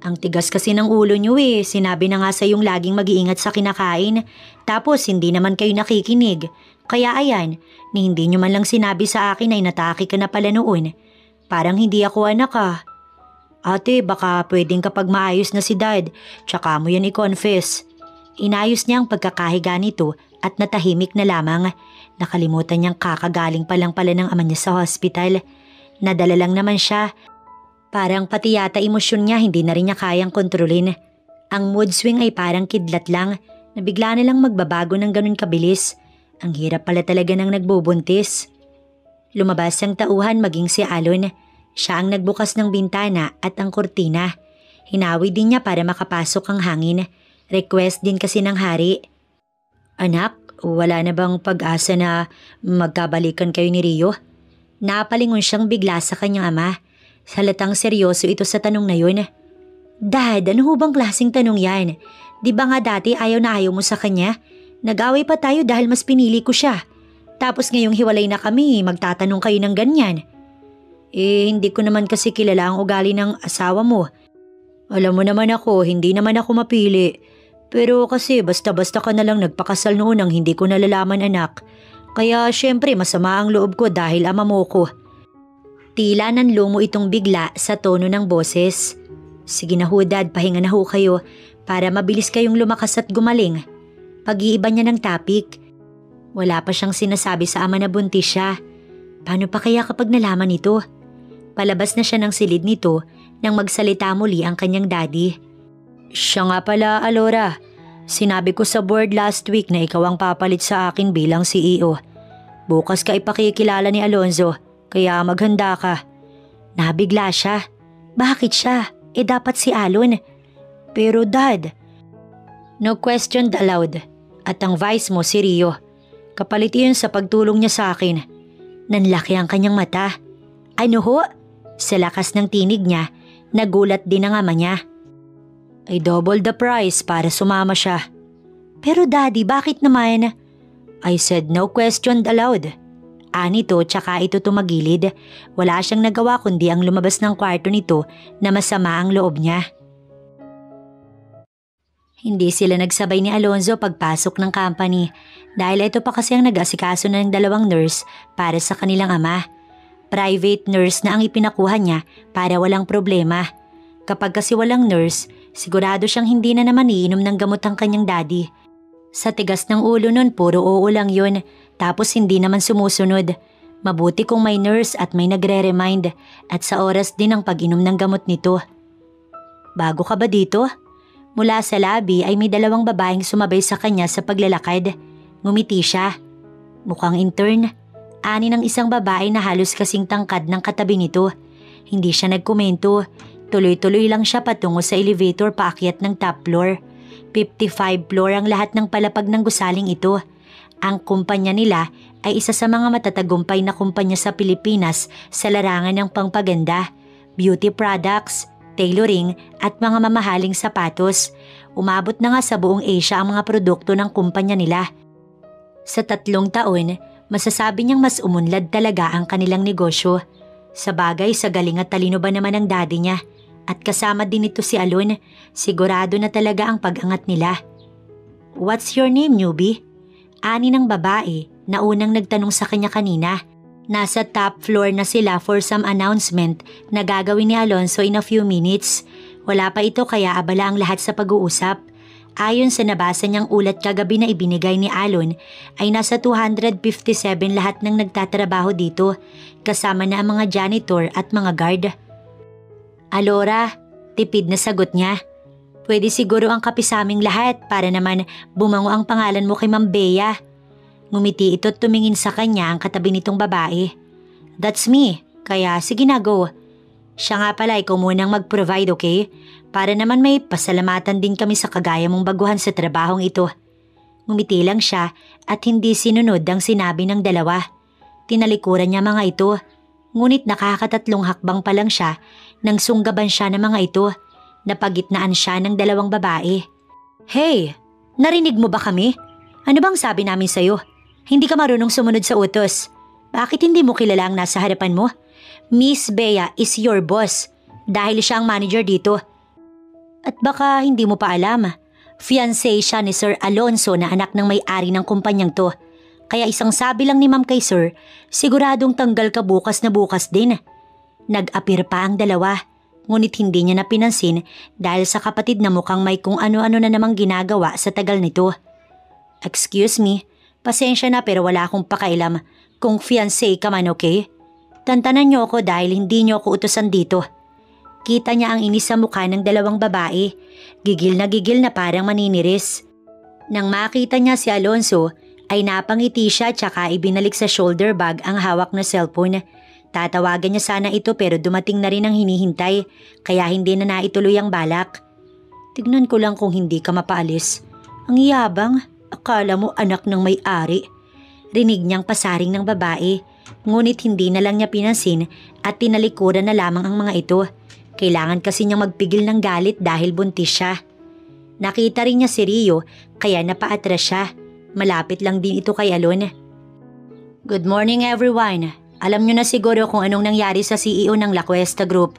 Ang tigas kasi ng ulo niyo Sinabi na nga sa yung laging mag-iingat sa kinakain. Tapos hindi naman kayo nakikinig. Kaya ayan, ni hindi niyo man lang sinabi sa akin ay natake ka na pala noon. Parang hindi ako anak Ate, baka pwedeng kapag maayos na si Dad, tsaka mo yan i-confess. Inayos niya ang pagkakahiga nito at natahimik na lamang. Nakalimutan niyang kakagaling pa lang pala ng ama niya sa hospital. Nadala lang naman siya. Parang pati yata emosyon niya hindi na rin niya kayang kontrolin. Ang mood swing ay parang kidlat lang na bigla na lang magbabago ng ganun kabilis. Ang hirap pala talaga ng nagbubuntis. Lumabas ang tauhan maging si Alon. Siya ang nagbukas ng bintana at ang kurtina. Hinawi din niya para makapasok ang hangin. Request din kasi ng hari. Anak, wala na bang pag-asa na magkabalikan kayo ni Rio? Napalingon siyang bigla sa kanyang ama. Halatang seryoso ito sa tanong na yun. Dad, ano ho bang klaseng tanong yan? Di ba nga dati ayaw na ayaw mo sa kanya? Nag-away pa tayo dahil mas pinili ko siya. Tapos ngayong hiwalay na kami, magtatanong kayo ng ganyan. Hindi ko naman kasi kilala ang ugali ng asawa mo. Alam mo naman ako, hindi naman ako mapili. Pero kasi basta-basta ka na lang nagpakasal noon ang hindi ko nalalaman anak. Kaya syempre masama ang loob ko dahil ama mo ko. Tila nanlumo itong bigla sa tono ng boses. Sige na ho dad, pahinga na ho kayo para mabilis kayong lumakas at gumaling. Pag-iiba niya ng topic. Wala pa siyang sinasabi sa ama na buntis siya. Paano pa kaya kapag nalaman ito? Palabas na siya ng silid nito nang magsalita muli ang kanyang daddy. Siya nga pala, Alora. Sinabi ko sa board last week na ikaw ang papalit sa akin bilang CEO. Bukas ka ipakikilala ni Alonzo, kaya maghanda ka. Nabigla siya. Bakit siya? Dapat si Alon. Pero Dad, no questioned aloud. At ang vice mo si Rio. Kapalit iyon sa pagtulong niya sa akin. Nanlaki ang kanyang mata. Ano ho? Sa lakas ng tinig niya, nagulat din ang ama niya. Ay double the price para sumama siya. Pero Daddy, bakit naman? I said no questioned aloud. Anito tsaka ito tumagilid. Wala siyang nagawa kundi ang lumabas ng kwarto nito na masama ang loob niya. Hindi sila nagsabay ni Alonzo pagpasok ng company dahil ito pa kasi ang nag-asikaso ng dalawang nurse para sa kanilang ama. Private nurse na ang ipinakuha niya para walang problema. Kapag kasi walang nurse, sigurado siyang hindi na naman iinom ng gamot ang kanyang daddy. Sa tigas ng ulo nun, puro oo lang yun, tapos hindi naman sumusunod. Mabuti kung may nurse at may nagre-remind at sa oras din ang pag-inom ng gamot nito. Bago ka ba dito? Mula sa lobby ay may dalawang babaeng sumabay sa kanya sa paglalakad. Ngumiti siya. Mukhang intern. Ani ng isang babae na halos kasing tangkad ng katabi nito. Hindi siya nagkomento. Tuloy-tuloy lang siya patungo sa elevator paakyat ng top floor. 55 floor ang lahat ng palapag ng gusaling ito. Ang kumpanya nila ay isa sa mga matatagumpay na kumpanya sa Pilipinas sa larangan ng pangpaganda, beauty products, tailoring at mga mamahaling sapatos. Umabot na nga sa buong Asia ang mga produkto ng kumpanya nila. Sa 3 taon, masasabi niyang mas umunlad talaga ang kanilang negosyo. Sa bagay, sa galing at talino ba naman ang daddy niya? At kasama din ito si Alon, sigurado na talaga ang pag-angat nila. What's your name, newbie? Ani ng babae na unang nagtanong sa kanya kanina. Nasa top floor na sila for some announcement na gagawin ni Alonzo in a few minutes. Wala pa ito kaya abala ang lahat sa pag-uusap. Ayon sa nabasa niyang ulat kagabi na ibinigay ni Alon ay nasa 257 lahat ng nagtatrabaho dito, kasama na ang mga janitor at mga guard. Alora, tipid na sagot niya. Pwede siguro ang kape sa aming lahat para naman bumango ang pangalan mo kay Ma'am Bea. Ngumiti ito at tumingin sa kanya ang katabi nitong babae. That's me, kaya sige na go. Siya nga pala ikaw munang mag-provide, okay? Para naman may pasalamatan din kami sa kagaya mong baguhan sa trabahong ito. Ngumiti lang siya at hindi sinunod ang sinabi ng dalawa. Tinalikuran niya mga ito. Ngunit nakakatatlong hakbang pa lang siya nang sunggaban siya ng mga ito. Napagitnaan siya ng dalawang babae. Hey, narinig mo ba kami? Ano bang sabi namin sa'yo? Hindi ka marunong sumunod sa utos. Bakit hindi mo kilala ang nasa harapan mo? Miss Bea is your boss dahil siya ang manager dito. At baka hindi mo pa alam, fiancé siya ni Sir Alonzo na anak ng may-ari ng kumpanyang to. Kaya isang sabi lang ni Ma'am kay Sir, siguradong tanggal ka bukas na bukas din. Nag-apir pa ang dalawa, ngunit hindi niya napinansin dahil sa kapatid na mukhang may kung ano-ano na namang ginagawa sa tagal nito. Excuse me, pasensya na pero wala akong pakailam kung fiancé ka man, okay? Tantanan niyo ako dahil hindi niyo ako utusan dito. Kita niya ang inis sa mukha ng dalawang babae, gigil na parang maniniris. Nang makita niya si Alonzo, ay napangiti siya tsaka ibinalik sa shoulder bag ang hawak na cellphone. Tatawagan niya sana ito pero dumating na rin ang hinihintay kaya hindi na naituloy ang balak. Tignan ko lang kung hindi ka mapaalis. Ang yabang, akala mo anak ng may-ari. Rinig niyang pasaring ng babae, ngunit hindi na lang niya pinansin at tinalikuran na lamang ang mga ito. Kailangan kasi niyang magpigil ng galit dahil buntis siya. Nakita rin niya si Rio kaya napaatras siya. Malapit lang din ito kay Alon. Good morning everyone. Alam niyo na siguro kung anong nangyari sa CEO ng La Cuesta Group.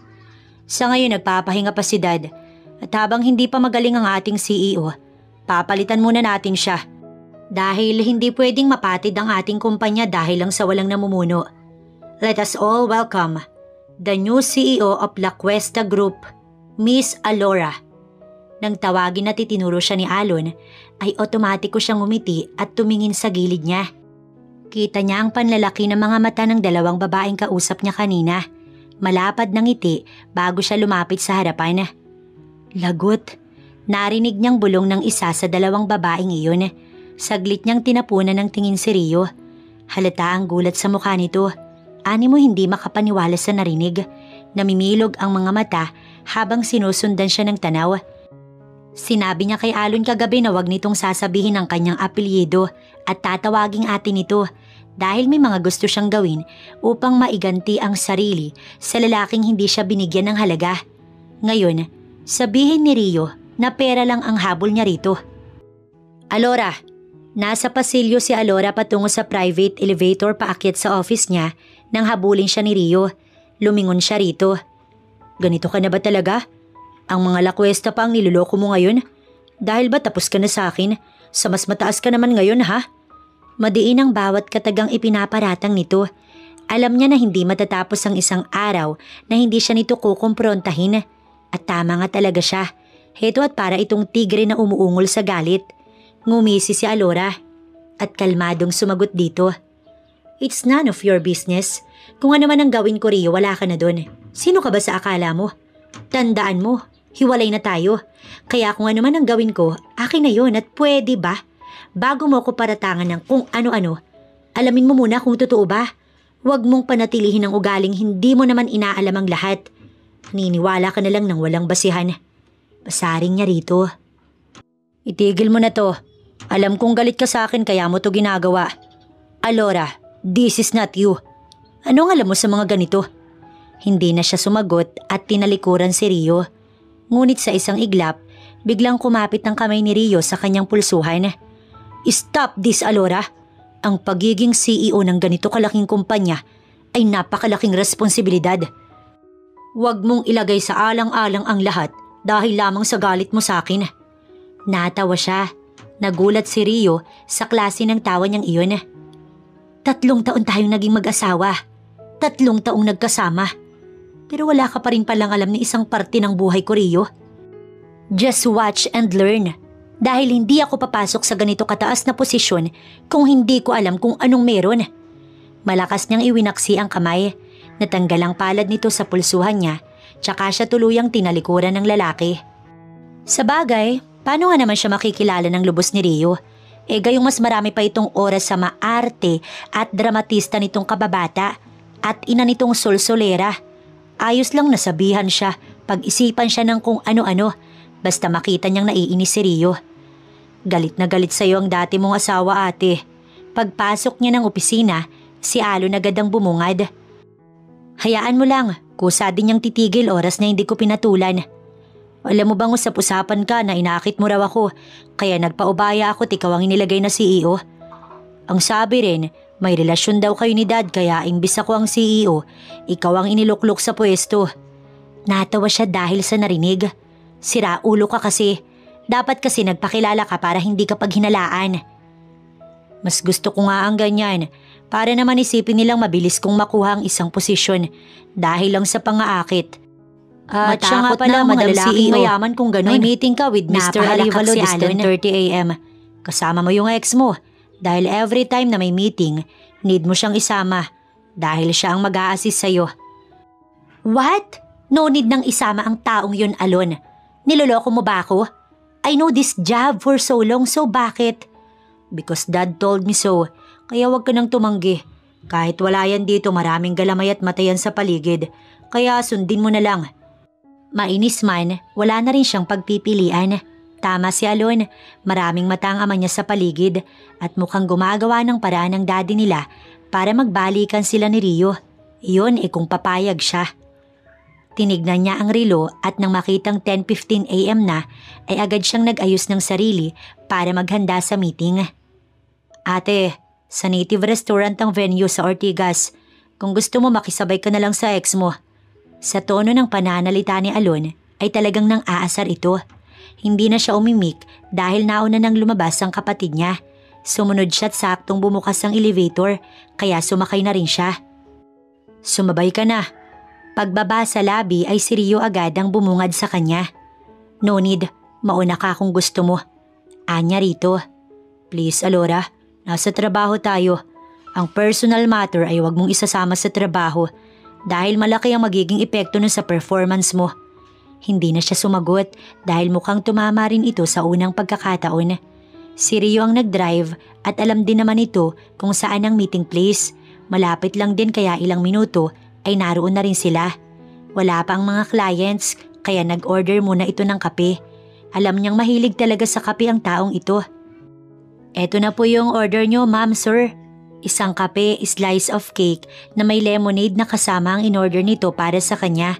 Sa ngayon nagpapahinga pa si Dad. At habang hindi pa magaling ang ating CEO, papalitan muna natin siya. Dahil hindi pwedeng mapatid ang ating kumpanya dahil lang sa walang namumuno. Let us all welcome the new CEO of La Cuesta Group, Miss Alora. Nang tawagin at itinuro siya ni Alon, ay otomatiko siyang umiti at tumingin sa gilid niya. Kita niya ang panlalaki ng mga mata ng dalawang babaeng kausap niya kanina. malapad na ngiti bago siya lumapit sa harapan. Lagot. Narinig niyang bulong ng isa sa dalawang babaeng iyon. Saglit niyang tinapunan ng tingin si Rio. Halata ang gulat sa mukha nito. Animo hindi makapaniwala sa narinig. Namimilog ang mga mata habang sinusundan siya ng tanaw. Sinabi niya kay Alon kagabi na wag nitong sasabihin ang kanyang apelyido at tatawaging ate nito dahil may mga gusto siyang gawin upang maiganti ang sarili sa lalaking hindi siya binigyan ng halaga. Ngayon, sabihin ni Rio na pera lang ang habol niya rito. Alora, nasa pasilyo si Alora patungo sa private elevator paakyat sa office niya nang habulin siya ni Rio. Lumingon siya rito. Ganito ka na ba talaga? Ang mga lakwesta pa ang niloloko mo ngayon? Dahil ba tapos ka na sa akin? Sa mas mataas ka naman ngayon ha? Madiin ang bawat katagang ipinaparatang nito. Alam niya na hindi matatapos ang isang araw na hindi siya nito kukumprontahin. At tama nga talaga siya. Heto at para itong tigre na umuungol sa galit. Ngumisi si Alora at kalmadong sumagot dito. It's none of your business. Kung ano man ang gawin ko, Rio, wala ka na doon. Sino ka ba sa akala mo? Tandaan mo, hiwalay na tayo. Kaya kung ano man ang gawin ko, akin na yun at pwede ba? Bago mo ako paratangan ng kung ano-ano, alamin mo muna kung totoo ba. Huwag mong panatilihin ang ugaling hindi mo naman inaalam ang lahat. Niniwala ka na lang ng walang basihan. Pasaring niya rito. Itigil mo na to. Alam kong galit ka sa akin kaya mo to ginagawa. Alora, this is not you. Anong alam mo sa mga ganito? Hindi na siya sumagot at tinalikuran si Rio. Ngunit sa isang iglap, biglang kumapit ang kamay ni Rio sa kanyang pulsuhan. Stop this, Alora. Ang pagiging CEO ng ganito kalaking kumpanya ay napakalaking responsibilidad. Huwag mong ilagay sa alang-alang ang lahat dahil lamang sa galit mo sa akin. Natawa siya. Nagulat si Rio sa klase ng tawa niyang iyon. 3 taon tayong naging mag-asawa. 3 taong nagkasama. Pero wala ka pa rin palang alam ni isang parte ng buhay ko, Rio. Just watch and learn. Dahil hindi ako papasok sa ganito kataas na posisyon kung hindi ko alam kung anong meron. Malakas niyang iwinaksi ang kamay. Natanggal ang palad nito sa pulsuhan niya, tsaka siya tuluyang tinalikuran ng lalaki. Sa bagay, paano nga naman siya makikilala ng lubos ni Rio? Gayong mas marami pa itong oras sa maarte at dramatista nitong kababata at ina nitong solsolera. Ayos lang nasabihan siya, pag-isipan siya ng kung ano-ano, basta makita niyang naiinis si Rio. Galit na galit sa'yo ang dati mong asawa, ate. Pagpasok niya ng opisina, si Alon agad ang bumungad. Hayaan mo lang, kusa din niyang titigil oras na hindi ko pinatulan. Alam mo bang usap-usapan ka na inaakit mo raw ako, kaya nagpaubaya ako at ikaw ang inilagay na CEO? Ang sabi rin, may relasyon daw kayo ni Dad kaya imbis ako ang CEO, ikaw ang iniluklok sa pwesto. Natawa siya dahil sa narinig. Sira ulo ka kasi. Dapat kasi nagpakilala ka para hindi ka paghinalaan. Mas gusto ko nga ang ganyan. Para naman isipin nilang mabilis kong makuha ang isang posisyon dahil lang sa pangaakit. At siya nga pala, Madam CEO, mayaman kung ganun. May meeting ka with Mr. Arivalo this 10:30 a.m. Kasama mo yung ex mo dahil every time na may meeting, need mo siyang isama dahil siya ang mag-a-assist sa'yo. What? No need nang isama ang taong yun, Alon. Niloloko mo ba ako? I know this job for so long, so bakit? Because Dad told me so. Kaya wag ka nang tumanggi. Kahit wala yan dito, maraming galamay at matayan sa paligid. Kaya sundin mo na lang. Mainis man, wala na rin siyang pagpipilian. Tama si Alon, maraming mata ang ama niya sa paligid at mukhang gumagawa ng paraan ng daddy nila para magbalikan sila ni Rio. Iyon kung papayag siya. Tinignan niya ang relo at nang makitang 10:15 a.m. na ay agad siyang nag-ayos ng sarili para maghanda sa meeting. Ate, sa native restaurant ang venue sa Ortigas. Kung gusto mo makisabay ka na lang sa ex mo. Sa tono ng pananalita ni Alon ay talagang nang aasar ito. Hindi na siya umimik dahil nauna nang lumabas ang kapatid niya. Sumunod siya at saktong bumukas ang elevator kaya sumakay na rin siya. Sumabay ka na. Pagbaba sa lobby ay si Rio agad ang bumungad sa kanya. No need, mauna ka kung gusto mo. Anya rito. Please Alora, nasa trabaho tayo. Ang personal matter ay wag mong isasama sa trabaho. dahil malaki ang magiging epekto nun sa performance mo. Hindi na siya sumagot dahil mukhang tumama rin ito sa unang pagkakataon. Si Rio ang nag-drive at alam din naman ito kung saan ang meeting place. Malapit lang din kaya ilang minuto ay naroon na rin sila. Wala pa ang mga clients kaya nag-order muna ito ng kape. Alam niyang mahilig talaga sa kape ang taong ito. Eto na po yung order niyo, ma'am, sir. Isang kape, slice of cake na may lemonade na kasama ang in-order nito para sa kanya.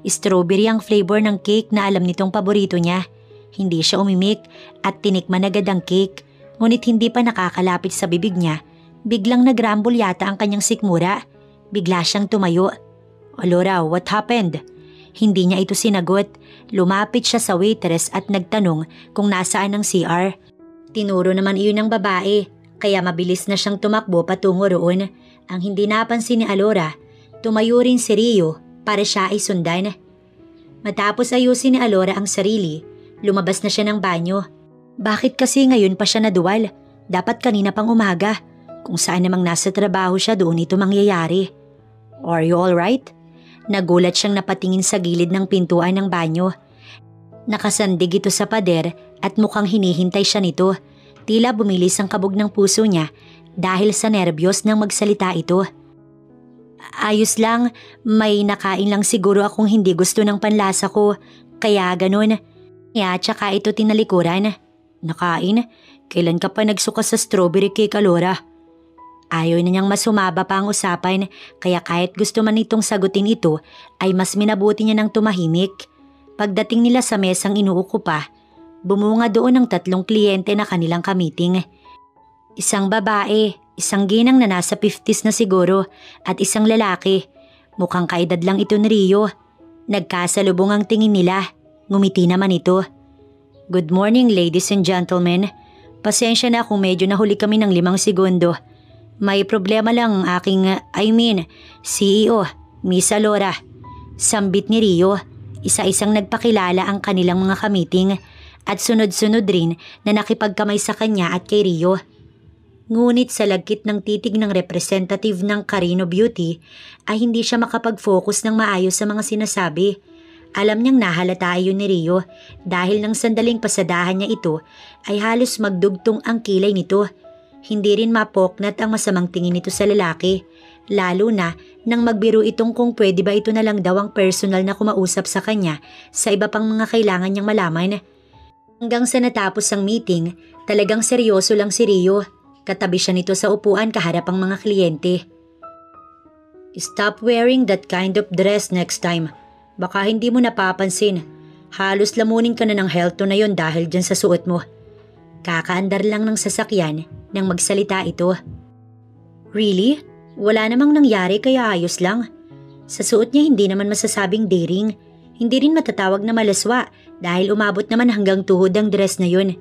Strawberry ang flavor ng cake na alam nitong paborito niya. Hindi siya umimik at tinikman agad ang cake. Ngunit hindi pa nakakalapit sa bibig niya. Biglang nagrambol yata ang kanyang sikmura. Bigla siyang tumayo. Alora, what happened? Hindi niya ito sinagot. Lumapit siya sa waitress at nagtanong kung nasaan ang CR. Tinuro naman iyon ng babae. Kaya mabilis na siyang tumakbo patungo roon. Ang hindi napansin ni Alora, tumayo rin si Rio para siya ay sundan. Matapos ayusin ni Alora ang sarili, lumabas na siya ng banyo. Bakit kasi ngayon pa siya naduwal? Dapat kanina pang umaga. Kung saan namang nasa trabaho siya doon ito mangyayari. Are you alright? Nagulat siyang napatingin sa gilid ng pintuan ng banyo. Nakasandig ito sa pader at mukhang hinihintay siya nito. Tila bumilis ang kabog ng puso niya dahil sa nerbiyos nang magsalita ito. Ayos lang, may nakain lang siguro akong hindi gusto ng panlasa ko, kaya ganun. Tsaka ito tinalikuran. Nakain? Kailan ka pa nagsuka sa strawberry cake, Alora? Ayaw na niyang masumaba pa ang usapan, kaya kahit gusto man itong sagutin ito, ay mas minabuti niya ng tumahimik. Pagdating nila sa mesang inuuko pa, bumunga doon ang 3 kliyente na kanilang kamiting. Isang babae, isang ginang na nasa 50s na siguro, at isang lalaki. Mukhang kaedad lang ito ni Rio. Nagkasalubong ang tingin nila. Ngumiti naman ito. Good morning, ladies and gentlemen. Pasensya na kung medyo nahuli kami ng 5 segundo. May problema lang ang aking, CEO, Miss Alora. Sambit ni Rio. Isa-isang nagpakilala ang kanilang mga kamiting. At sunod-sunod rin na nakipagkamay sa kanya at kay Rio. Ngunit sa lagkit ng titig ng representative ng Carino Beauty ay hindi siya makapag-focus ng maayos sa mga sinasabi. Alam niyang nahalata iyon ni Rio dahil nang sandaling pasadahan niya ito ay halos magdugtong ang kilay nito. Hindi rin mapoknat ang masamang tingin nito sa lalaki, lalo na nang magbiro itong kung pwede ba ito na lang daw ang personal na kumausap sa kanya sa iba pang mga kailangan niyang malaman. Hanggang sa natapos ang meeting, talagang seryoso lang si Rio. Katabi siya nito sa upuan kaharap ang mga kliyente. Stop wearing that kind of dress next time. Baka hindi mo napapansin. Halos lamunin ka na ng helto na yon dahil dyan sa suot mo. Kakaandar lang ng sasakyan nang magsalita ito. Really? Wala namang nangyari kaya ayos lang. Sa suot niya hindi naman masasabing daring. Hindi rin matatawag na malaswa dahil umabot naman hanggang tuhod ang dress na yun.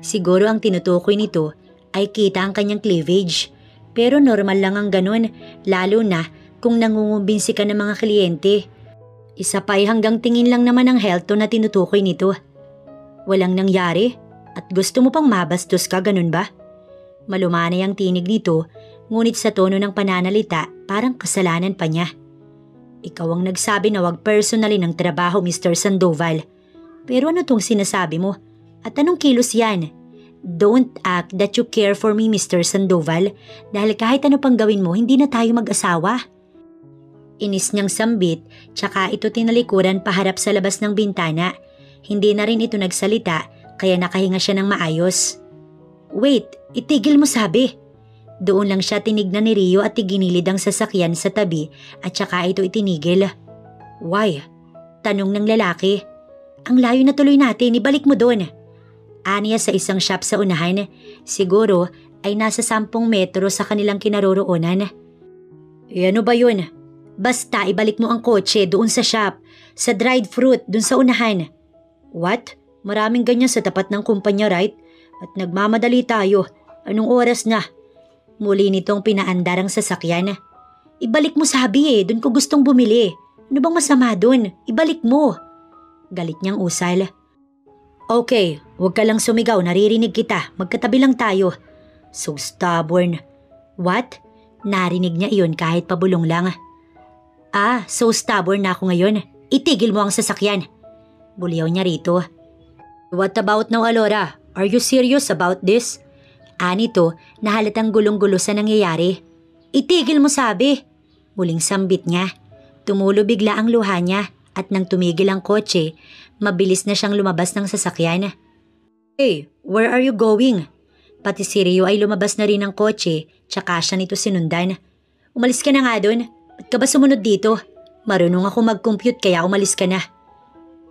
Siguro ang tinutukoy nito ay kita ang kanyang cleavage. Pero normal lang ang ganun, lalo na kung nangungumbinsi ka ng mga kliyente. Isa pa ay hanggang tingin lang naman ang helto na tinutukoy nito. Walang nangyari at gusto mo pang mabastos ka, ganun ba? Malumanay ang tinig nito, ngunit sa tono ng pananalita parang kasalanan pa niya. Ikaw ang nagsabi na wag personally ng trabaho, Mr. Sandoval. Pero ano tong sinasabi mo? At anong kilos yan? Don't act that you care for me, Mr. Sandoval, dahil kahit ano pang gawin mo, hindi na tayo mag-asawa. Inis niyang sambit, tsaka ito tinalikuran paharap sa labas ng bintana. Hindi na rin ito nagsalita, kaya nakahinga siya ng maayos. Wait, itigil mo sabi. Doon lang siya tinignan ni Rio at iginilid ang sasakyan sa tabi at saka ito itinigil. Why? Tanong ng lalaki. Ang layo na tuloy natin, ibalik mo doon. Aniya sa isang shop sa unahan, siguro ay nasa 10 metro sa kanilang kinaroroonan. Ano ba yun? Basta ibalik mo ang kotse doon sa shop, sa dried fruit doon sa unahan. What? Maraming ganyan sa tapat ng kumpanya, right? At nagmamadali tayo. Anong oras na? Muli nitong pinaandar ang sasakyan. Ibalik mo sabi doon ko gustong bumili. Ano bang masama doon? Ibalik mo. Galit niyang usal. Okay, huwag ka lang sumigaw, naririnig kita. Magkatabi lang tayo. So stubborn. What? Narinig niya iyon kahit pabulong lang. So stubborn na ako ngayon. Itigil mo ang sasakyan. Buliyaw niya rito. What about now, Alora? Are you serious about this? Anito na halatang gulong-gulo sa nangyayari. Itigil mo sabi. Muling sambit niya. Tumulo bigla ang luha niya at nang tumigil ang kotse, mabilis na siyang lumabas ng sasakyan. Hey, where are you going? Pati si Rio ay lumabas na rin ng kotse, tsaka siya nito sinundan. Umalis ka na nga dun. Ba't ka ba sumunod dito? Marunong ako mag-compute kaya umalis ka na.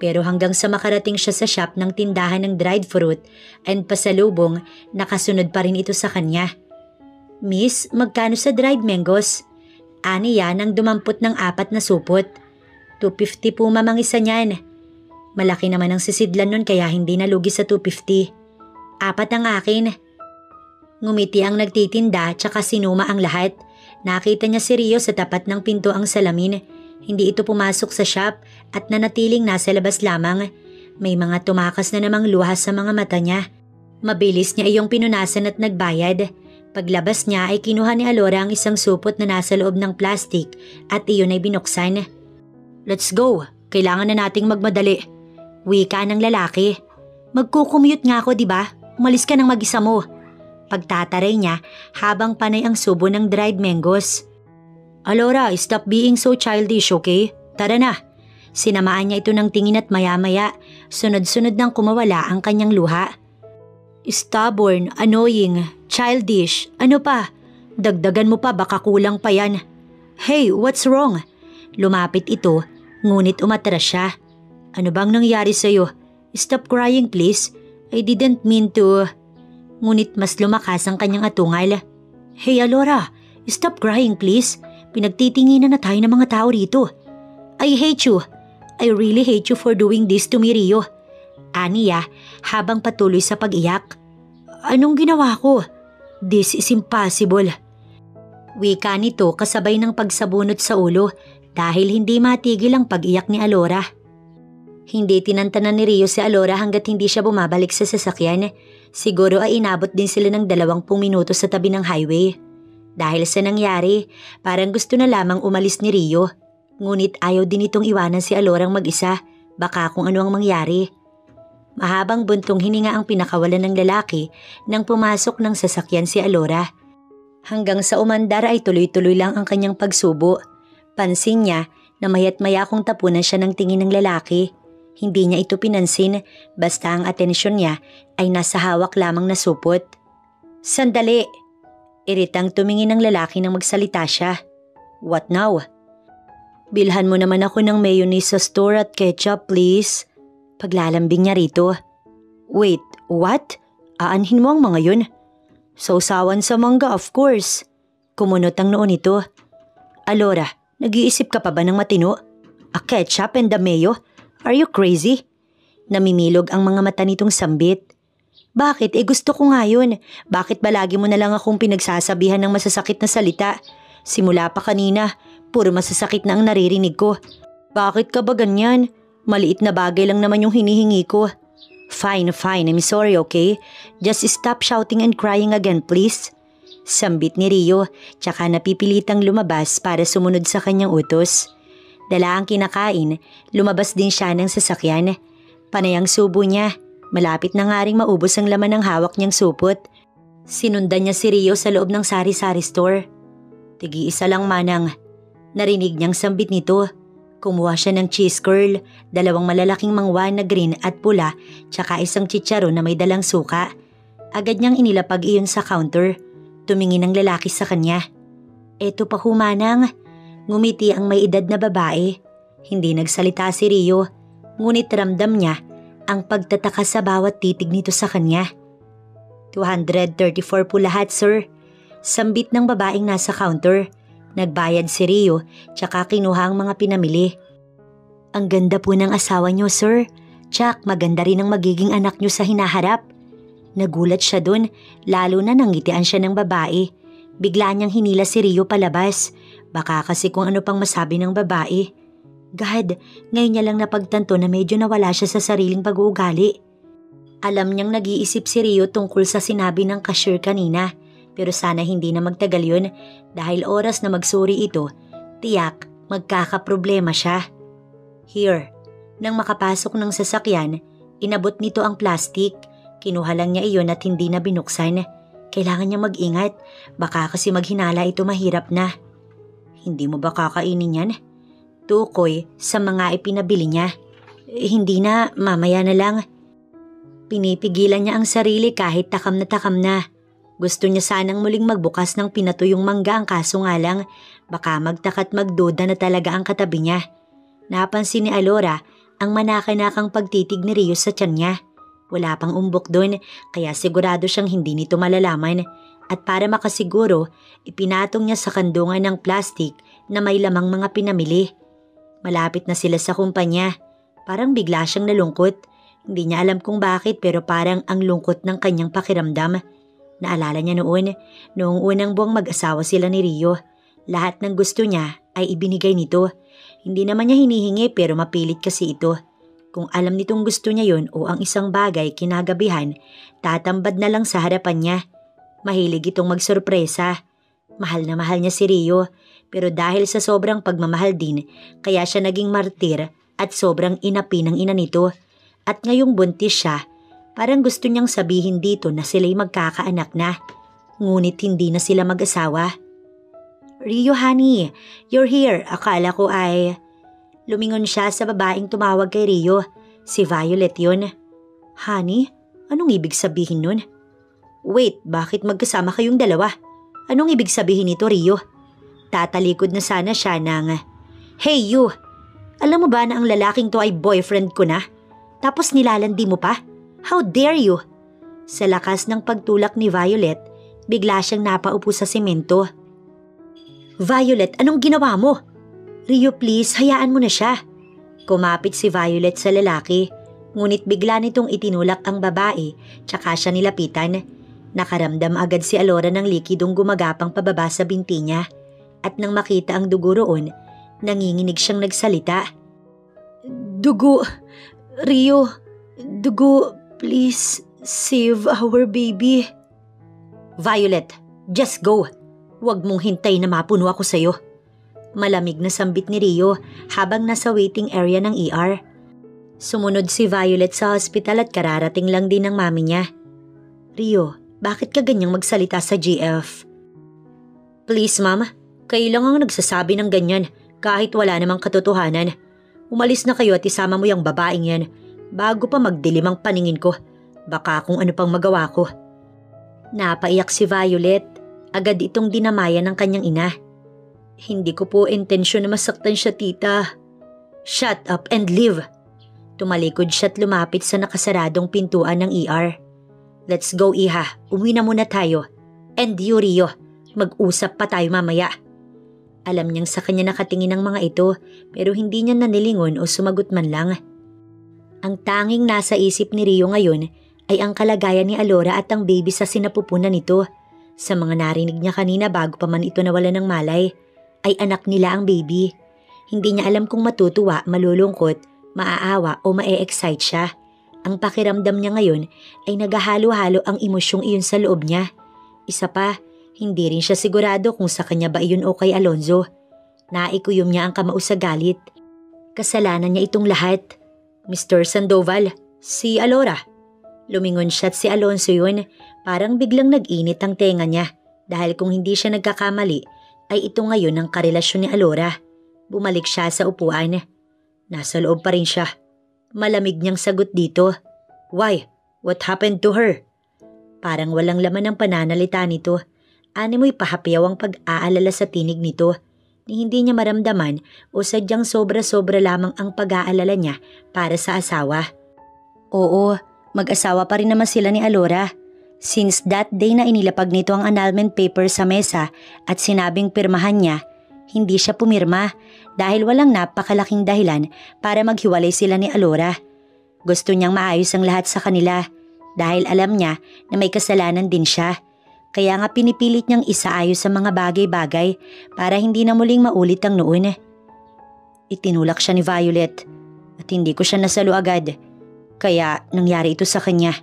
Pero hanggang sa makarating siya sa shop ng tindahan ng dried fruit and pasalubong, nakasunod pa rin ito sa kanya. Miss, magkano sa dried mangoes? Aniya nang dumampot ng 4 na supot. 250 po mamang isa niyan. Malaki naman ang sisidlan nun kaya hindi nalugi sa 250. 4 ang akin. Ngumiti ang nagtitinda tsaka sinuma ang lahat. Nakita niya si Rio sa tapat ng pinto ang salamin. Hindi ito pumasok sa shop at nanatiling nasa labas lamang. May mga tumakas na namang luha sa mga mata niya. Mabilis niya iyong pinunasan at nagbayad. Paglabas niya ay kinuha ni Alora ang isang supot na nasa loob ng plastic at iyon ay binuksan. Let's go. Kailangan na nating magmadali. Wika ng lalaki. Magkukumute nga ako, diba? Umalis ka ng mag-isa mo. Pagtataray niya habang panay ang subo ng dried mangoes. Alora, stop being so childish, okay? Tara na. Sinamaan niya ito ng tingin at maya-maya, sunod-sunod nang kumawala ang kanyang luha. Stubborn, annoying, childish, ano pa? Dagdagan mo pa baka kulang pa yan. Hey, what's wrong? Lumapit ito, ngunit umatras siya. Ano bang nangyari sa'yo? Stop crying please. I didn't mean to. Ngunit mas lumakas ang kanyang atungal. Hey Alora, stop crying please. Pinagtitinginan na tayo ng mga tao rito. I hate you. I really hate you for doing this to me, Rio. Aniya habang patuloy sa pag-iyak. Anong ginawa ko? This is impossible. Wika nito kasabay ng pagsabunot sa ulo dahil hindi matigil ang pag-iyak ni Alora. Hindi tinantanan ni Rio si Alora hanggat hindi siya bumabalik sa sasakyan. Siguro ay inabot din sila ng 20 minuto sa tabi ng highway. Dahil sa nangyari, parang gusto na lamang umalis ni Rio. Ngunit ayaw din itong iwanan si Alorang mag-isa, baka kung ano ang mangyari. Mahabang buntong hininga ang pinakawalan ng lalaki nang pumasok ng sasakyan si Alora. Hanggang sa umandar ay tuloy-tuloy lang ang kanyang pagsubo. Pansin niya na mayat maya kung tapunan siya ng tingin ng lalaki. Hindi niya ito pinansin basta ang atensyon niya ay nasa hawak lamang na supot. Sandali! Iritang tumingin ng lalaki nang magsalita siya. What now? Bilhan mo naman ako ng mayonnaise sa store at ketchup please. Paglalambing niya rito. Wait, what? Aanhin mo ang mga yun? Sausawan sa mangga of course. Kumunot ang noon nito. Alora, nag-iisip ka pa ba ng matino? A ketchup and a mayo? Are you crazy? Namimilog ang mga mata nitong sambit. Bakit? Gusto ko nga yun. Bakit ba lagi mo na lang akong pinagsasabihan ng masasakit na salita? Simula pa kanina, puro masasakit na ang naririnig ko. Bakit ka ba ganyan? Maliit na bagay lang naman yung hinihingi ko. Fine, I'm sorry, okay? Just stop shouting and crying again, please. Sambit ni Rio, tsaka napipilitang lumabas para sumunod sa kanyang utos. Dala ang kinakain, lumabas din siya ng sasakyan. Panay ang subo niya, malapit na nga ring maubos ang laman ng hawak niyang supot. Sinundan niya si Rio sa loob ng sari-sari store. Tigi-isa lang manang. Narinig niyang sambit nito. Kumuha siya ng cheese curl, 2 malalaking mangwa na green at pula, tsaka isang chicharon na may dalang suka. Agad niyang inilapag iyon sa counter. Tumingin ang lalaki sa kanya. Eto pa humanang. Ngumiti ang may edad na babae. Hindi nagsalita si Rio, ngunit ramdam niya ang pagtataka sa bawat titig nito sa kanya. 234 po lahat, sir. Sambit ng babaeng nasa counter. Nagbayad si Rio, tsaka kinuha ang mga pinamili. Ang ganda po ng asawa niyo, sir. Tsak, maganda rin ang magiging anak niyo sa hinaharap. Nagulat siya dun, lalo na nangitian siya ng babae. Bigla niyang hinila si Rio palabas. Baka kasi kung ano pang masabi ng babae. God, ngayon niya lang napagtanto na medyo nawala siya sa sariling pag-uugali. Alam niyang nag-iisip si Rio tungkol sa sinabi ng cashier kanina. Pero sana hindi na magtagal yun dahil oras na magsuri ito, tiyak magkakaproblema siya. Here, nang makapasok ng sasakyan, inabot nito ang plastic. Kinuha lang niya iyon at hindi na binuksan. Kailangan niya mag-ingat, baka kasi maghinala ito mahirap na. Hindi mo ba kakainin yan? Tukoy sa mga ipinabili niya. Hindi na, mamaya na lang. Pinipigilan niya ang sarili kahit takam na takam na. Gusto niya sanang muling magbukas ng pinatuyong mangga, ang kaso nga lang, baka magtaka't magduda na talaga ang katabi niya. Napansin ni Alora ang manakanakang pagtitig ni Rio sa tiyan niya. Wala pang umbok doon, kaya sigurado siyang hindi nito malalaman. At para makasiguro, ipinatong niya sa kandungan ng plastic na may lamang mga pinamili. Malapit na sila sa kumpanya. Parang bigla siyang nalungkot. Hindi niya alam kung bakit, pero parang ang lungkot ng kanyang pakiramdam. Naalala niya noong unang buwang mag-asawa sila ni Rio. Lahat ng gusto niya ay ibinigay nito. Hindi naman niya hinihingi pero mapilit kasi ito. Kung alam nitong gusto niya yon o ang isang bagay kinagabihan, tatambad na lang sa harapan niya. Mahilig itong magsorpresa. Mahal na mahal niya si Rio, pero dahil sa sobrang pagmamahal din, kaya siya naging martir at sobrang inapi ng ina nito. At ngayong buntis siya, parang gusto niyang sabihin dito na sila'y magkakaanak na. Ngunit hindi na sila mag-asawa. Rio, honey, you're here. Akala ko ay... Lumingon siya sa babaeng tumawag kay Rio. Si Violet yun. Honey? Anong ibig sabihin nun? Wait, bakit magkasama kayong dalawa? Anong ibig sabihin nito, Rio? Tatalikod na sana siya ng... Hey you! Alam mo ba na ang lalaking to ay boyfriend ko na? Tapos nilalandi mo pa? How dare you? Sa lakas ng pagtulak ni Violet, bigla siyang napaupo sa semento. Violet, anong ginawa mo? Rio, please, hayaan mo na siya. Kumapit si Violet sa lalaki, ngunit bigla nitong itinulak ang babae, tsaka siya nilapitan. Nakaramdam agad si Alora ng likidong gumagapang pababa sa binti niya, at nang makita ang dugo roon, nanginginig siyang nagsalita. Dugo, Rio, dugo, please, save our baby. Violet, just go. Huwag mong hintay na mapuno ako sa'yo. Malamig na sambit ni Rio habang nasa waiting area ng ER. Sumunod si Violet sa hospital at kararating lang din ng mami niya. Rio, bakit ka ganyang magsalita sa GF? Please ma'am, kayo lang ang nagsasabi ng ganyan kahit wala namang katotohanan. Umalis na kayo at isama mo yung babaeng yan bago pa magdilim ang paningin ko. Baka kung ano pang magawa ko. Napaiyak si Violet. Agad itong dinamayan ng kanyang ina. Hindi ko po intensyon na masaktan siya, tita. Shut up and leave. Tumalikod siya at lumapit sa nakasaradong pintuan ng ER. Let's go, iha. Uwi na muna tayo. And you, Rio, mag-usap pa tayo mamaya. Alam niyang sa kanya nakatingin ang mga ito, pero hindi niya nanilingon o sumagot man lang. Ang tanging nasa isip ni Rio ngayon ay ang kalagayan ni Alora at ang baby sa sinapupunan nito. Sa mga narinig niya kanina bago pa man ito nawala ng malay, ay anak nila ang baby. Hindi niya alam kung matutuwa, malulungkot, maaawa o mae-excite siya. Ang pakiramdam niya ngayon ay naghahalo-halo ang emosyong iyon sa loob niya. Isa pa, hindi rin siya sigurado kung sa kanya ba iyon o kay Alonzo. Naikuyom niya ang kamao sa galit. Kasalanan niya itong lahat. Mr. Sandoval, si Alora. Lumingon siya at si Alonzo yun. Parang biglang nag-init ang tenga niya dahil kung hindi siya nagkakamali, ay ito ngayon ang karelasyon ni Alora. Bumalik siya sa upuan. Nasa loob pa rin siya. Malamig niyang sagot dito. Why? What happened to her? Parang walang laman ang pananalita nito. Animoy pahapiyaw ang pag-aalala sa tinig nito. Ni hindi niya maramdaman o sadyang sobra-sobra lamang ang pag-aalala niya para sa asawa. Oo, mag-asawa pa rin naman sila ni Alora. Since that day na inilapag nito ang annulment paper sa mesa at sinabing pirmahan niya, hindi siya pumirma dahil walang napakalaking dahilan para maghiwalay sila ni Alora. Gusto niyang maayos ang lahat sa kanila dahil alam niya na may kasalanan din siya. Kaya nga pinipilit niyang isaayos sa mga bagay-bagay para hindi na muling maulit ang noon. Itinulak siya ni Violet at hindi ko siya nasalo agad. Kaya nangyari ito sa kanya.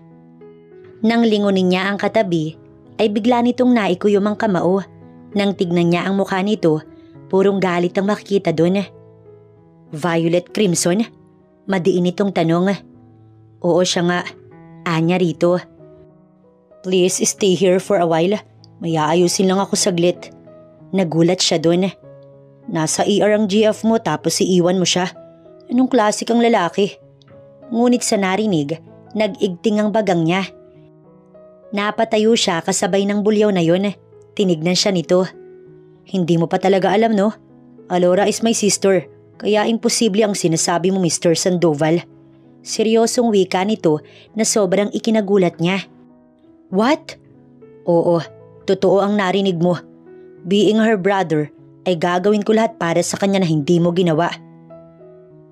Nang lingunin niya ang katabi, ay bigla nitong naikuyom ang kamao. Nang tignan niya ang mukha nito, Purong galit ang makikita doon. Violet Crimson? Madiin itong tanong. Oo siya nga. Anya rito. Please stay here for a while. May aayusin lang ako saglit. Nagulat siya doon. Nasa ER ang GF mo tapos iiwan mo siya. Anong klase kang lalaki? Ngunit sa narinig, nag-igting ang bagang niya. Napatayo siya kasabay ng bulyaw na yon. Tinignan siya nito. Hindi mo pa talaga alam, no? Alora is my sister, kaya imposible ang sinasabi mo, Mr. Sandoval. Seryosong wika nito na sobrang ikinagulat niya. What? Oo, totoo ang narinig mo. Being her brother, ay gagawin ko lahat para sa kanya na hindi mo ginawa.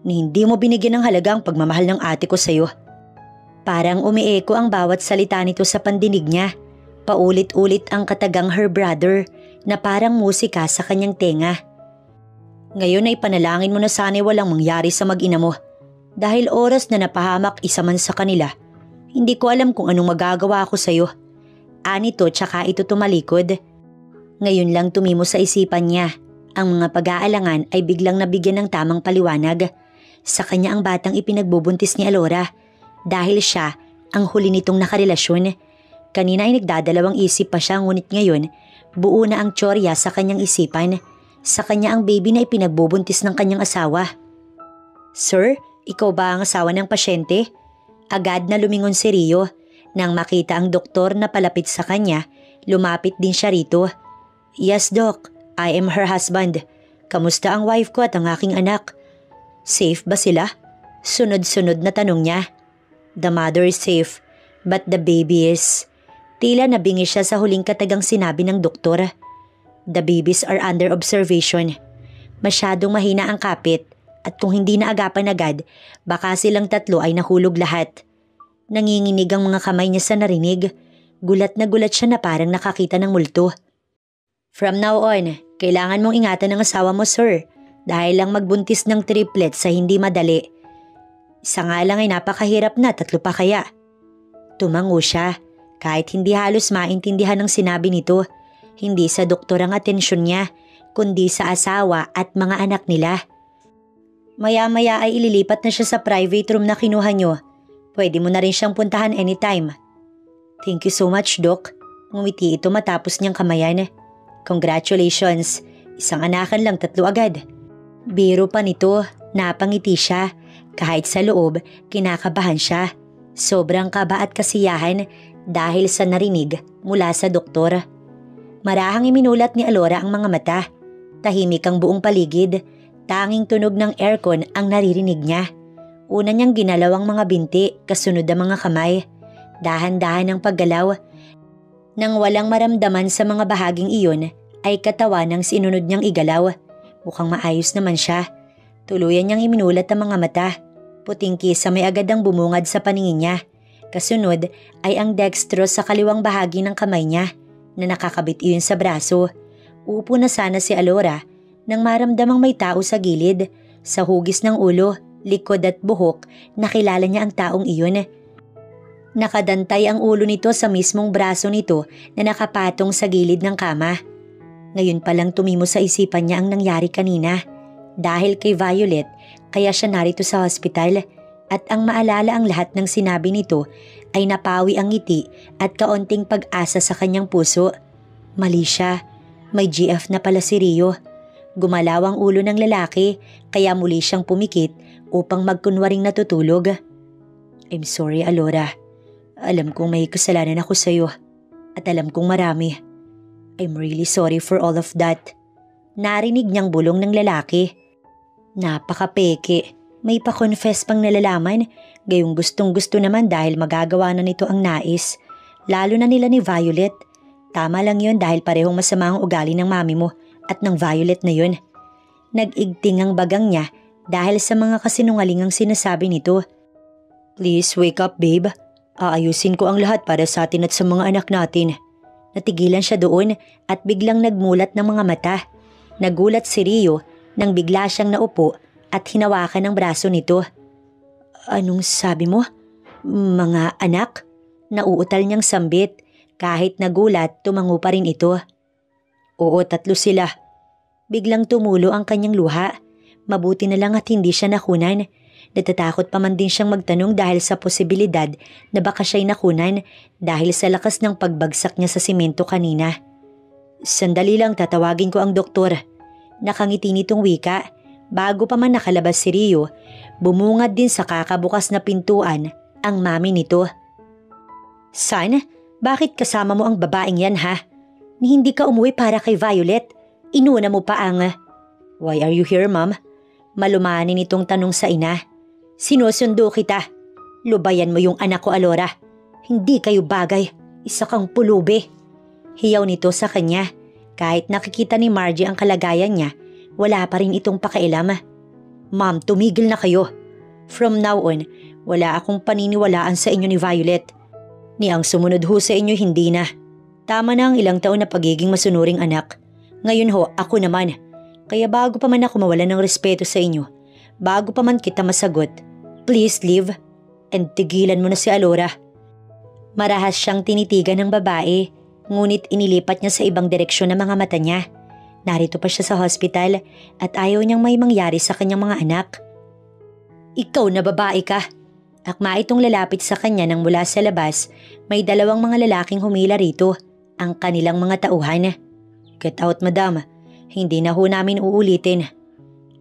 Ni hindi mo binigyan ng halaga ang pagmamahal ng ate ko sa'yo. Parang umieko ang bawat salita nito sa pandinig niya. Paulit-ulit ang katagang her brother na parang musika sa kanyang tenga. Ngayon ay panalangin mo na sana'y walang mangyari sa mag-ina mo. Dahil oras na napahamak isa man sa kanila, hindi ko alam kung anong magagawa ako sa'yo. Anito tsaka ito tumalikod. Ngayon lang tumimo sa isipan niya. Ang mga pag-aalangan ay biglang nabigyan ng tamang paliwanag. Sa kanya ang batang ipinagbubuntis ni Alora dahil siya ang huli nitong nakarelasyon. Kanina ay nagdadalawang isip pa siya ngunit ngayon buo na ang tsorya sa kanyang isipan. Sa kanya ang baby na ipinagbubuntis ng kanyang asawa. Sir, ikaw ba ang asawa ng pasyente? Agad na lumingon si Rio. Nang makita ang doktor na palapit sa kanya, lumapit din siya rito. Yes, Doc. I am her husband. Kamusta ang wife ko at ang aking anak? Safe ba sila? Sunod-sunod na tanong niya. The mother is safe, but the baby is... Tila nabingi siya sa huling katagang sinabi ng doktor. The babies are under observation. Masyadong mahina ang kapit at kung hindi naagapan agad, baka silang tatlo ay nahulog lahat. Nanginginig ang mga kamay niya sa narinig. Gulat siya na parang nakakita ng multo. From now on, kailangan mong ingatan ng asawa mo, sir. Dahil lang magbuntis ng triplet sa hindi madali. Isa nga lang ay napakahirap na, tatlo pa kaya. Tumango siya. Kahit hindi halos maintindihan ang sinabi nito, hindi sa doktor ang atensyon niya, kundi sa asawa at mga anak nila. Maya-maya ay ililipat na siya sa private room na kinuha niyo. Pwede mo na rin siyang puntahan anytime. Thank you so much, Doc. Ngumiti ito matapos niyang kamayan. Congratulations, isang anakan lang, tatlo agad. Biro pa nito, napangiti siya. Kahit sa loob, kinakabahan siya. Sobrang kaba at kasiyahan dahil sa narinig mula sa doktor. Marahang iminulat ni Alora ang mga mata. Tahimik ang buong paligid. Tanging tunog ng aircon ang naririnig niya. Una niyang ginalaw ang mga binti, kasunod ang mga kamay. Dahan-dahan ang paggalaw. Nang walang maramdaman sa mga bahaging iyon, ay katawan ng sinunod niyang igalaw. Mukhang maayos naman siya. Tuluyan niyang iminulat ang mga mata. Puting kisa may agad ang bumungad sa paningin niya. Kasunod ay ang dextrose sa kaliwang bahagi ng kamay niya na nakakabit iyon sa braso. Upo na sana si Alora nang maramdamang may tao sa gilid. Sa hugis ng ulo, likod at buhok, nakilala niya ang taong iyon. Nakadantay ang ulo nito sa mismong braso nito na nakapatong sa gilid ng kama. Ngayon palang tumimo sa isipan niya ang nangyari kanina. Dahil kay Violet, kaya siya narito sa hospital. At ang maalala ang lahat ng sinabi nito ay napawi ang ngiti at kaunting pag-asa sa kanyang puso. Mali siya. May GF na pala si Rio. Gumalaw ang ulo ng lalaki kaya muli siyang pumikit upang magkunwaring natutulog. I'm sorry, Alora. Alam kong may kasalanan ako sa'yo at alam kong marami. I'm really sorry for all of that. Narinig niyang bulong ng lalaki. Napakapeke. May pa-confess pang nalalaman, gayong gustong-gusto naman dahil magagawa na nito ang nais. Lalo na nila ni Violet. Tama lang yun dahil parehong masama ang ugali ng mami mo at ng Violet na yun. Nag-igting ang bagang niya dahil sa mga kasinungalingang sinasabi nito. Please wake up, babe. Aayusin ko ang lahat para sa atin at sa mga anak natin. Natigilan siya doon at biglang nagmulat ng mga mata. Nagulat si Rio nang bigla siyang naupo at hinawakan ang braso nito. Anong sabi mo? Mga anak? Nauutal niyang sambit. Kahit nagulat, tumango pa rin ito. Oo, tatlo sila. Biglang tumulo ang kanyang luha. Mabuti na lang at hindi siya nakunan. Natatakot pa man din siyang magtanong dahil sa posibilidad na baka siya'y nakunan dahil sa lakas ng pagbagsak niya sa simento kanina. Sandali lang, tatawagin ko ang doktor. Nakangiti nitong wika. Bago pa man nakalabas si Rio, bumungad din sa kakabukas na pintuan ang mami nito. Son, bakit kasama mo ang babaeng yan ha? Ni hindi ka umuwi para kay Violet. Inuna mo pa ang… Why are you here, ma'am? Malumanin itong tanong sa ina. Sinusundo kita. Lubayan mo yung anak ko, Alora. Hindi kayo bagay. Isa kang pulubi. Hiyaw nito sa kanya. Kahit nakikita ni Margie ang kalagayan niya, wala pa rin itong pakialam. Ma'am, tumigil na kayo. From now on, wala akong paniniwalaan sa inyo ni Violet. Ni ang sumunod ho sa inyo hindi na. Tama na ang ilang taon na pagiging masunuring anak. Ngayon ho, ako naman. Kaya bago pa man ako mawalan ng respeto sa inyo, bago pa man kita masagot, please leave and tigilan mo na si Alora. Marahas siyang tinitigan ng babae, ngunit inilipat niya sa ibang direksyon ang mga mata niya. Narito pa siya sa hospital at ayaw niyang may mangyari sa kanyang mga anak. Ikaw na babae ka. Akma itong lalapit sa kanya nang mula sa labas, may dalawang mga lalaking humila rito, ang kanilang mga tauhan. Get out, madam. Hindi na ho namin uulitin.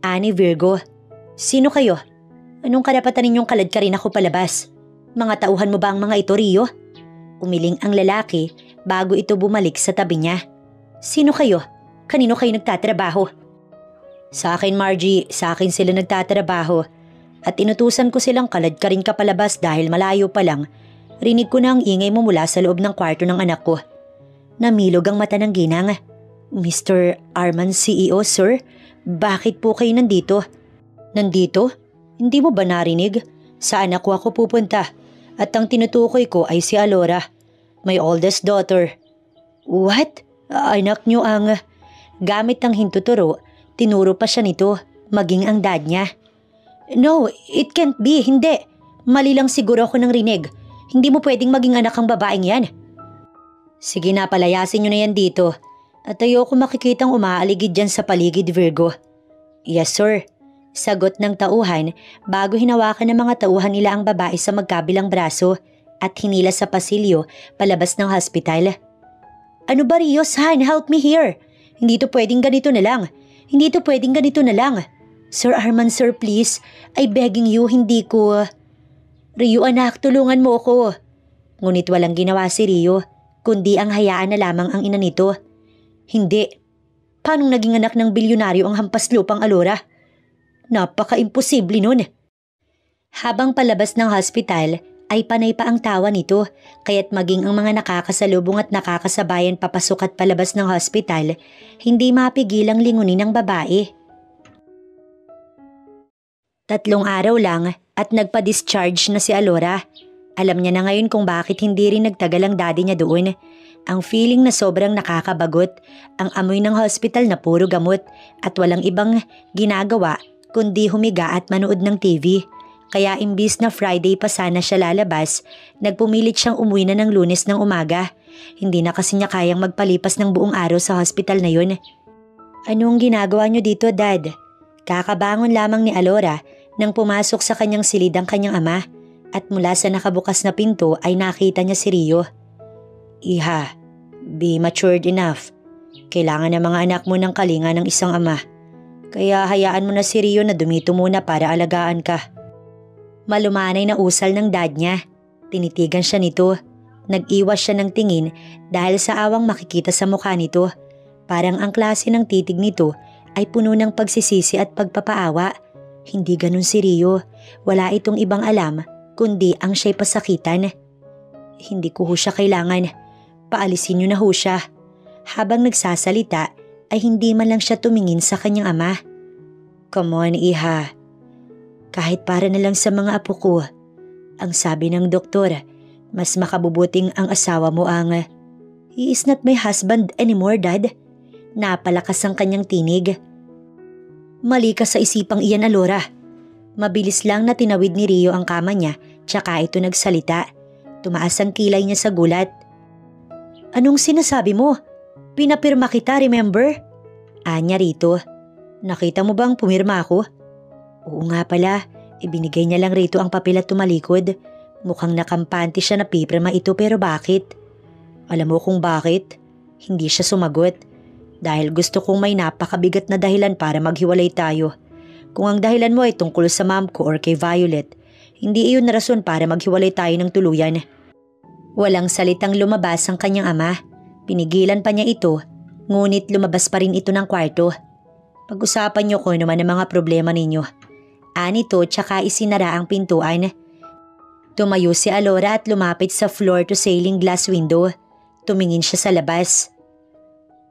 Ani Virgo, sino kayo? Anong karapatan ninyong kalad ka rin ako palabas? Mga tauhan mo ba ang mga ito, Rio? Umiling ang lalaki bago ito bumalik sa tabi niya. Sino kayo? Kanino kayo nagtatrabaho? Sa akin, Margie, sa akin sila nagtatrabaho. At inutusan ko silang kalad ka rin ka palabas dahil malayo pa lang. Rinig ko na ang ingay mo mula sa loob ng kwarto ng anak ko. Namilog ang mata ng ginang. Mr. Arman, CEO, sir? Bakit po kayo nandito? Nandito? Hindi mo ba narinig? Sa anak ko ako pupunta. At ang tinutukoy ko ay si Alora, my oldest daughter. What? Anak niyo ang… Gamit ang hintuturo, tinuro pa siya nito, maging ang dad niya. No, it can't be, hindi. Mali lang siguro ako ng rinig. Hindi mo pwedeng maging anak ang babaeng yan. Sige na, palayasin niyo na yan dito. At ayoko makikitang umaaligid dyan sa paligid, Virgo. Yes, sir. Sagot ng tauhan bago hinawakan ng mga tauhan nila ang babae sa magkabilang braso at hinila sa pasilyo palabas ng hospital. Ano ba, Rio, son? Help me here. Hindi to pwedeng ganito na lang. Hindi to pwedeng ganito na lang. Sir Arman, sir, please. I begging you, hindi ko… Rio, anak, tulungan mo ako. Ngunit walang ginawa si Rio, kundi ang hayaan na lamang ang ina nito. Hindi. Paanong naging anak ng bilyonaryo ang hampas lupang Alora? Napaka-imposible nun. Habang palabas ng hospital, ay panay pa ang tawa nito, kaya't maging ang mga nakakasalubong at nakakasabayan papasok at palabas ng hospital, hindi mapigilang lingunin ng babae. 3 araw lang at nagpa-discharge na si Alora. Alam niya na ngayon kung bakit hindi rin nagtagal ang daddy niya doon. Ang feeling na sobrang nakakabagot, ang amoy ng hospital na puro gamot at walang ibang ginagawa kundi humiga at manood ng TV. Kaya imbis na Friday pa sana siya lalabas, nagpumilit siyang umuwi na ng Lunes ng umaga. Hindi na kasi niya kayang magpalipas ng buong araw sa hospital na yun. Anong ginagawa niyo dito, Dad? Kakabangon lamang ni Alora nang pumasok sa kanyang silid ang kanyang ama at mula sa nakabukas na pinto ay nakita niya si Rio. Iha, be matured enough. Kailangan ng mga anak mo ng kalinga ng isang ama. Kaya hayaan mo na si Rio na dumito muna para alagaan ka. Malumanay na usal ng dad niya. Tinitigan siya nito. Nag-iwas siya ng tingin dahil sa awang makikita sa mukha nito. Parang ang klase ng titig nito ay puno ng pagsisisi at pagpapaawa. Hindi ganun si Rio. Wala itong ibang alam kundi ang siya'y pasakitan. Hindi ko ho siya kailangan. Paalisin niyo na ho siya. Habang nagsasalita ay hindi man lang siya tumingin sa kanyang ama. Come on, Iha. Kahit para na lang sa mga apo ko. Ang sabi ng doktor, mas makabubuting ang asawa mo ang… He is not my husband anymore, Dad. Napalakas ang kanyang tinig. Mali ka sa isipang iyan, Alora. Mabilis lang na tinawid ni Rio ang kama niya tsaka ito nagsalita. Tumaas ang kilay niya sa gulat. Anong sinasabi mo? Pinapirma kita, remember? Anya rito. Nakita mo bang pumirma ako? Oo nga pala, ibinigay niya lang rito ang papel at tumalikod. Mukhang nakampante siya na pipirma ito pero bakit? Alam mo kung bakit? Hindi siya sumagot. Dahil gusto kong may napakabigat na dahilan para maghiwalay tayo. Kung ang dahilan mo ay tungkol sa mom ko or kay Violet, hindi iyon na rason para maghiwalay tayo ng tuluyan. Walang salitang lumabas ang kanyang ama. Pinigilan pa niya ito, ngunit lumabas pa rin ito ng kwarto. Pag-usapan niyo kung ano man ang mga problema ninyo. Anito tsaka isinara ang pintuan. Tumayo si Alora at lumapit sa floor to ceiling glass window. Tumingin siya sa labas.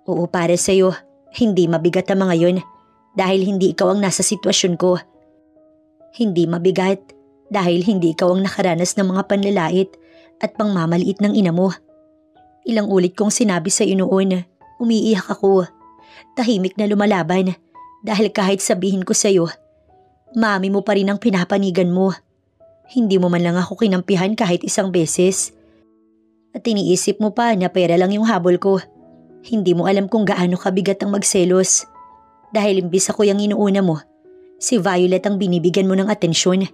Oo, para sa'yo, hindi mabigat ang mga yun dahil hindi ikaw ang nasa sitwasyon ko. Hindi mabigat dahil hindi ikaw ang nakaranas ng mga panlalait at pangmamaliit ng ina mo. Ilang ulit kong sinabi sa iyo noon, umiiyak ako. Tahimik na lumalaban dahil kahit sabihin ko sa iyo, mami mo pa rin ang pinapanigan mo. Hindi mo man lang ako kinampihan kahit isang beses. At iniisip mo pa na pera lang yung habol ko. Hindi mo alam kung gaano kabigat ang magselos. Dahil imbis ako yung inuuna mo, si Violet ang binibigyan mo ng atensyon.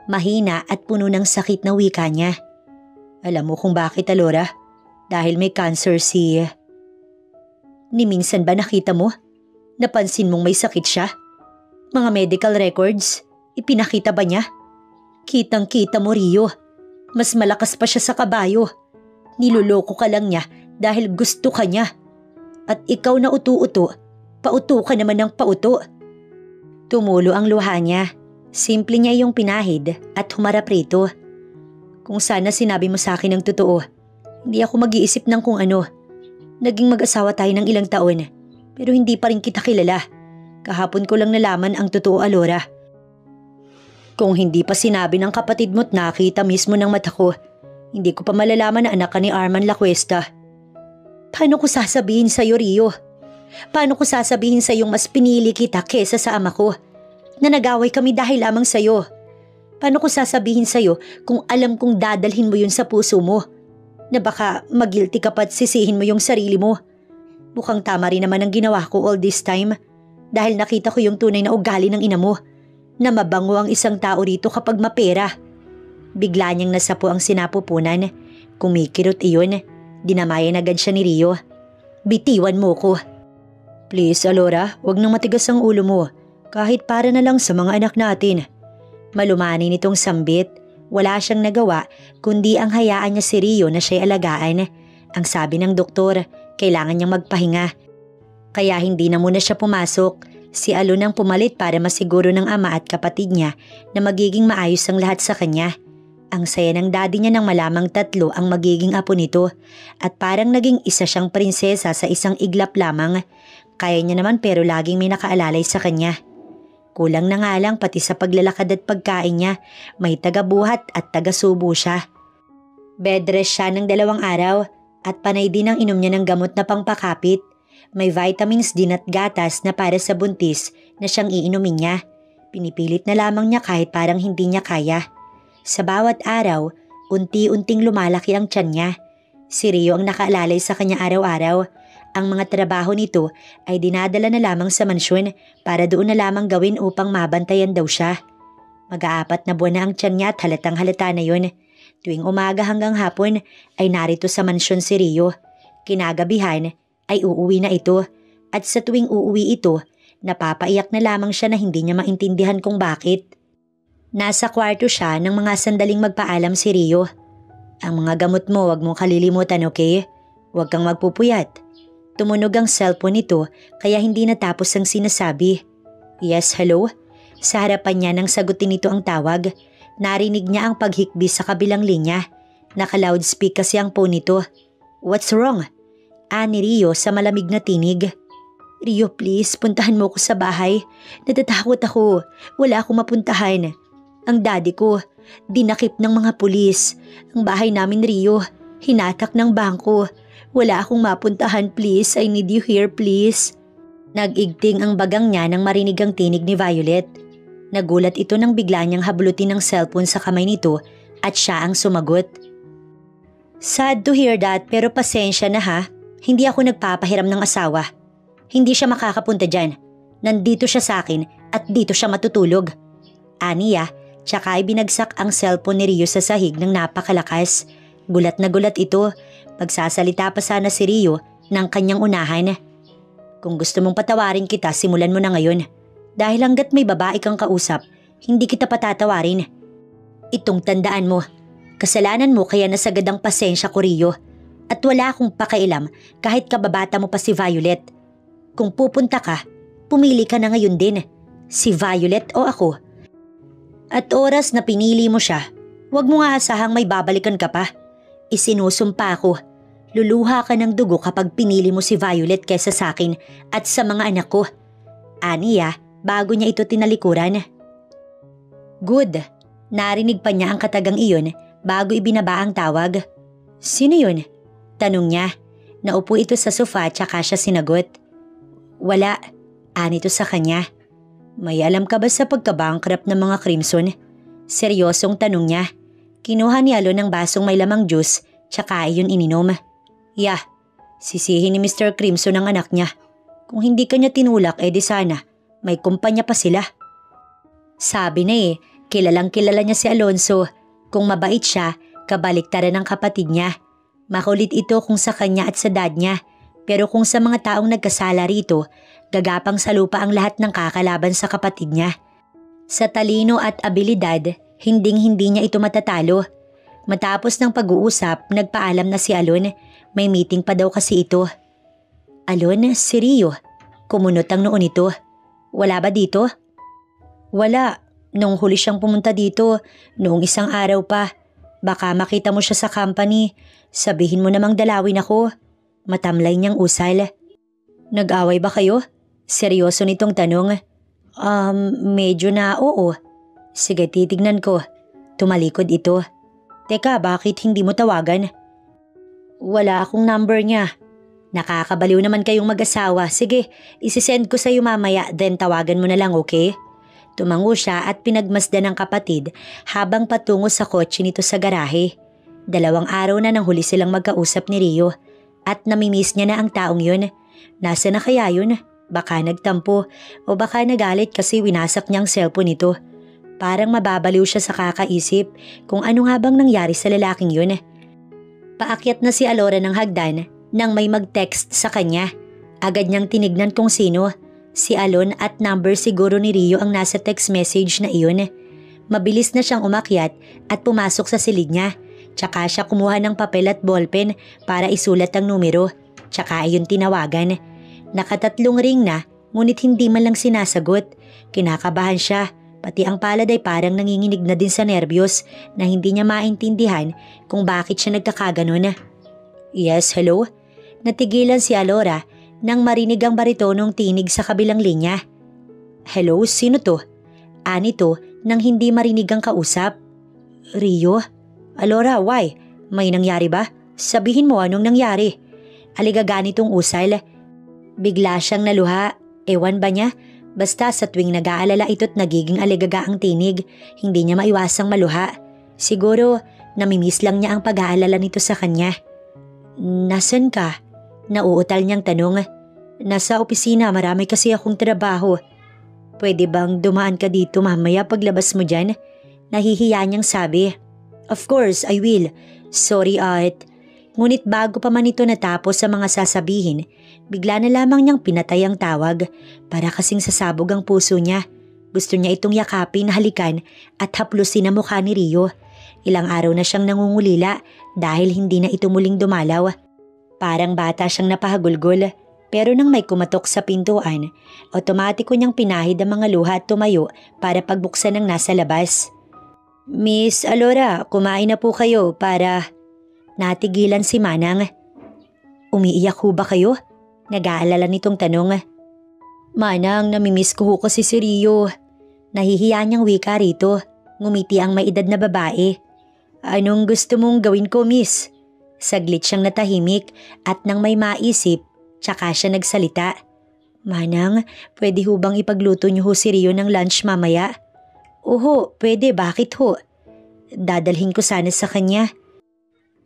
Mahina at puno ng sakit na wika niya. Alam mo kung bakit, Alora? Dahil may cancer si... Ni minsan ba nakita mo? Napansin mong may sakit siya? Mga medical records, ipinakita ba niya? Kitang-kita mo, Rio. Mas malakas pa siya sa kabayo. Niloloko ka lang niya dahil gusto ka niya. At ikaw na utu-uto, pauto ka naman ng pauto. Tumulo ang luha niya. Simple niya yung pinahid at humarap rito. Kung sana sinabi mo sa akin ang totoo, hindi ako mag-iisip ng kung ano. Naging mag-asawa tayo ng ilang taon, pero hindi pa rin kita kilala. Kahapon ko lang nalaman ang totoo, Alora. Kung hindi pa sinabi ng kapatid mo't nakita mismo ng mata ko, hindi ko pa malalaman na anak ka ni Arman Lacuesta. Paano ko sasabihin sa'yo, Rio? Paano ko sasabihin sa'yong mas pinili kita kesa sa ama ko? Na nag-away kami dahil lamang sa'yo. Paano ko sasabihin sa'yo kung alam kong dadalhin mo yun sa puso mo? Na baka mag-guilty ka pa't sisihin mo yung sarili mo. Mukhang tama rin naman ang ginawa ko all this time. Dahil nakita ko yung tunay na ugali ng ina mo. Na mabango ang isang tao rito kapag mapera. Bigla niyang nasapo ang sinapupunan. Kumikirot iyon. Dinamayan agad siya ni Rio. Bitiwan mo ko. Please, Alora, wag nang matigas ang ulo mo. Kahit para na lang sa mga anak natin. Malumani nitong sambit. Wala siyang nagawa kundi ang hayaan niya si Rio na siya'y alagaan. Ang sabi ng doktor, kailangan niyang magpahinga. Kaya hindi na muna siya pumasok. Si Alon ang pumalit para masiguro ng ama at kapatid niya na magiging maayos ang lahat sa kanya. Ang saya ng daddy niya nang malamang tatlo ang magiging apo nito at parang naging isa siyang prinsesa sa isang iglap lamang. Kaya niya naman pero laging may nakaalalay sa kanya. Kulang na nga lang pati sa paglalakad at pagkain niya, may tagabuhat at tagasubo siya. Bedrest siya ng 2 araw at panay din ang inom niya ng gamot na pangpakapit. May vitamins din at gatas na para sa buntis na siyang iinumin niya. Pinipilit na lamang niya kahit parang hindi niya kaya. Sa bawat araw, unti-unting lumalaki ang tiyan niya. Si Rio ang nakaalalay sa kanya araw-araw. Ang mga trabaho nito ay dinadala na lamang sa mansyon para doon na lamang gawin upang mabantayan daw siya. Mag-4 na buwan na ang tiyan niya at halatang halata na yun. Tuwing umaga hanggang hapon ay narito sa mansyon si Rio. Kinagabihan ay uuwi na ito at sa tuwing uuwi ito, napapaiyak na lamang siya na hindi niya maintindihan kung bakit. Nasa kwarto siya nang mga sandaling magpaalam si Rio. Ang mga gamot mo wag mong kalilimutan, okay? Huwag kang magpupuyat. Tumunog ang cellphone nito kaya hindi natapos ang sinasabi. Yes, hello? Sa harapan niya nang sagutin nito ang tawag, narinig niya ang paghikbi sa kabilang linya. Naka-loudspeak kasi ang phone nito. What's wrong? Ani Rio sa malamig na tinig. Rio, please, puntahan mo ko sa bahay. Natatakot ako. Wala akong mapuntahan. Ang daddy ko, dinakip ng mga pulis. Ang bahay namin, Rio, hinatak ng bangko. Wala akong mapuntahan, please. I need you here, please. Nag-igting ang bagang niya nang marinig ang tinig ni Violet. Nagulat ito nang bigla niyang hablutin ang cellphone sa kamay nito at siya ang sumagot. Sad to hear that pero pasensya na ha. Hindi ako nagpapahiram ng asawa. Hindi siya makakapunta dyan. Nandito siya sa akin at dito siya matutulog. Aniya, tsaka ay binagsak ang cellphone ni Rio sa sahig ng napakalakas. Gulat na gulat ito. Magsasalita pa sana si Rio ng kanyang unahan. Kung gusto mong patawarin kita, simulan mo na ngayon. Dahil hanggat may babae kang kausap, hindi kita patatawarin. Itong tandaan mo, kasalanan mo kaya nasagad ang pasensya ko, Rio. At wala akong pakialam kahit kababata mo pa si Violet. Kung pupunta ka, pumili ka na ngayon din. Si Violet o ako. At oras na pinili mo siya, huwag mo nga asahang may babalikan ka pa. Isinusumpa ako. Luluha ka ng dugo kapag pinili mo si Violet kaysa sa akin at sa mga anak ko. Aniya, bago niya ito tinalikuran. Good. Narinig pa niya ang katagang iyon bago ibinaba ang tawag. Sino yun? Tanong niya. Naupo ito sa sofa tsaka siya sinagot. Wala. Anito sa kanya. May alam ka ba sa pagkabankrupt ng mga Crimson? Seryosong tanong niya. Kinuha ni Alon ng basong may lamang juice tsaka iyon ininom. Yeah, sisihin ni Mr. Crimson ang anak niya. Kung hindi kanya tinulak di sana may kumpanya pa sila. Sabi na kilalang kilala niya si Alonso. Kung mabait siya, kabaliktaran ng kapatid niya. Makulit ito kung sa kanya at sa dad niya. Pero kung sa mga taong nagkasala rito, gagapang sa lupa ang lahat ng kakalaban sa kapatid niya. Sa talino at abilidad, hinding-hindi niya ito matatalo. Matapos ng pag-uusap, nagpaalam na si Alon. May meeting pa daw kasi ito. Alon, si Rio. Kumunot ang noon ito. Wala ba dito? Wala. Nung huli siyang pumunta dito, noong isang araw pa. Baka makita mo siya sa company. Sabihin mo namang dalawin ako. Matamlay niyang usal. Nag-away ba kayo? Seryoso nitong tanong. Medyo na oo. Sige, titignan ko. Tumalikod ito. Teka, bakit hindi mo tawagan? Wala akong number niya. Nakakabaliw naman kayong mag-asawa. Sige, isisend ko sa'yo mamaya, then tawagan mo na lang, okay? Tumango siya at pinagmasdan ng kapatid habang patungo sa kotse nito sa garahe. 2 araw na nang huli silang magkausap ni Rio at namimiss niya na ang taong yun. Nasa na kaya yun? Baka nagtampo o baka nagalit kasi winasak niya ang cellphone nito. Parang mababaliw siya sa kakaisip kung ano nga bang nangyari sa lalaking yun. Paakyat na si Alora ng hagdan nang may mag-text sa kanya. Agad niyang tinignan kung sino. Si Alon at number siguro ni Rio ang nasa text message na iyon. Mabilis na siyang umakyat at pumasok sa silid niya. Tsaka siya kumuha ng papel at ballpen para isulat ang numero. Tsaka ayun tinawagan. Nakatatlong ring na ngunit hindi man lang sinasagot. Kinakabahan siya. Pati ang palad ay parang nanginginig na din sa nerbiyos na hindi niya maintindihan kung bakit siya nagkakaganon. Yes, hello? Natigilan si Alora nang marinig ang baritonong tinig sa kabilang linya. Hello, sino to? Anito nang hindi marinig ang kausap. Rio? Alora, why? May nangyari ba? Sabihin mo anong nangyari. Aligaga nitong usal. Bigla siyang naluha. Ewan ba niya? Basta sa tuwing nag-aalala ito't nagiging aligaga ang tinig, hindi niya maiwasang maluha. Siguro, namimiss lang niya ang pag-aalala nito sa kanya. Nasaan ka? Nauutal niyang tanong. Nasa opisina, marami kasi akong trabaho. Pwede bang dumaan ka dito mamaya paglabas mo dyan? Nahihiya niyang sabi. Of course, I will. Sorry, Art. Ngunit bago pa man ito natapos sa mga sasabihin, bigla na lamang niyang pinatay ang tawag. Para kasing sasabog ang puso niya. Gusto niya itong yakapin, halikan at haplusin ang mukha ni Rio. Ilang araw na siyang nangungulila dahil hindi na ito muling dumalaw. Parang bata siyang napahagulgol. Pero nang may kumatok sa pintuan, otomatiko niyang pinahid ang mga luha at tumayo para pagbuksan ng nasa labas. Miss Alora, kumain na po kayo para... Natigilan si Manang. Umiiyak ho ba kayo? Nag-aalala nitong tanong. Manang, namimiss ko ho kasi si Rio. Nahihiya niyang wika rito. Ngumiti ang may edad na babae. Anong gusto mong gawin ko, miss? Saglit siyang natahimik at nang may maisip, tsaka siya nagsalita. Manang, pwede ho bang ipagluto niyo ho si Rio ng lunch mamaya? Oho, pwede, bakit ho? Dadalhin ko sana sa kanya.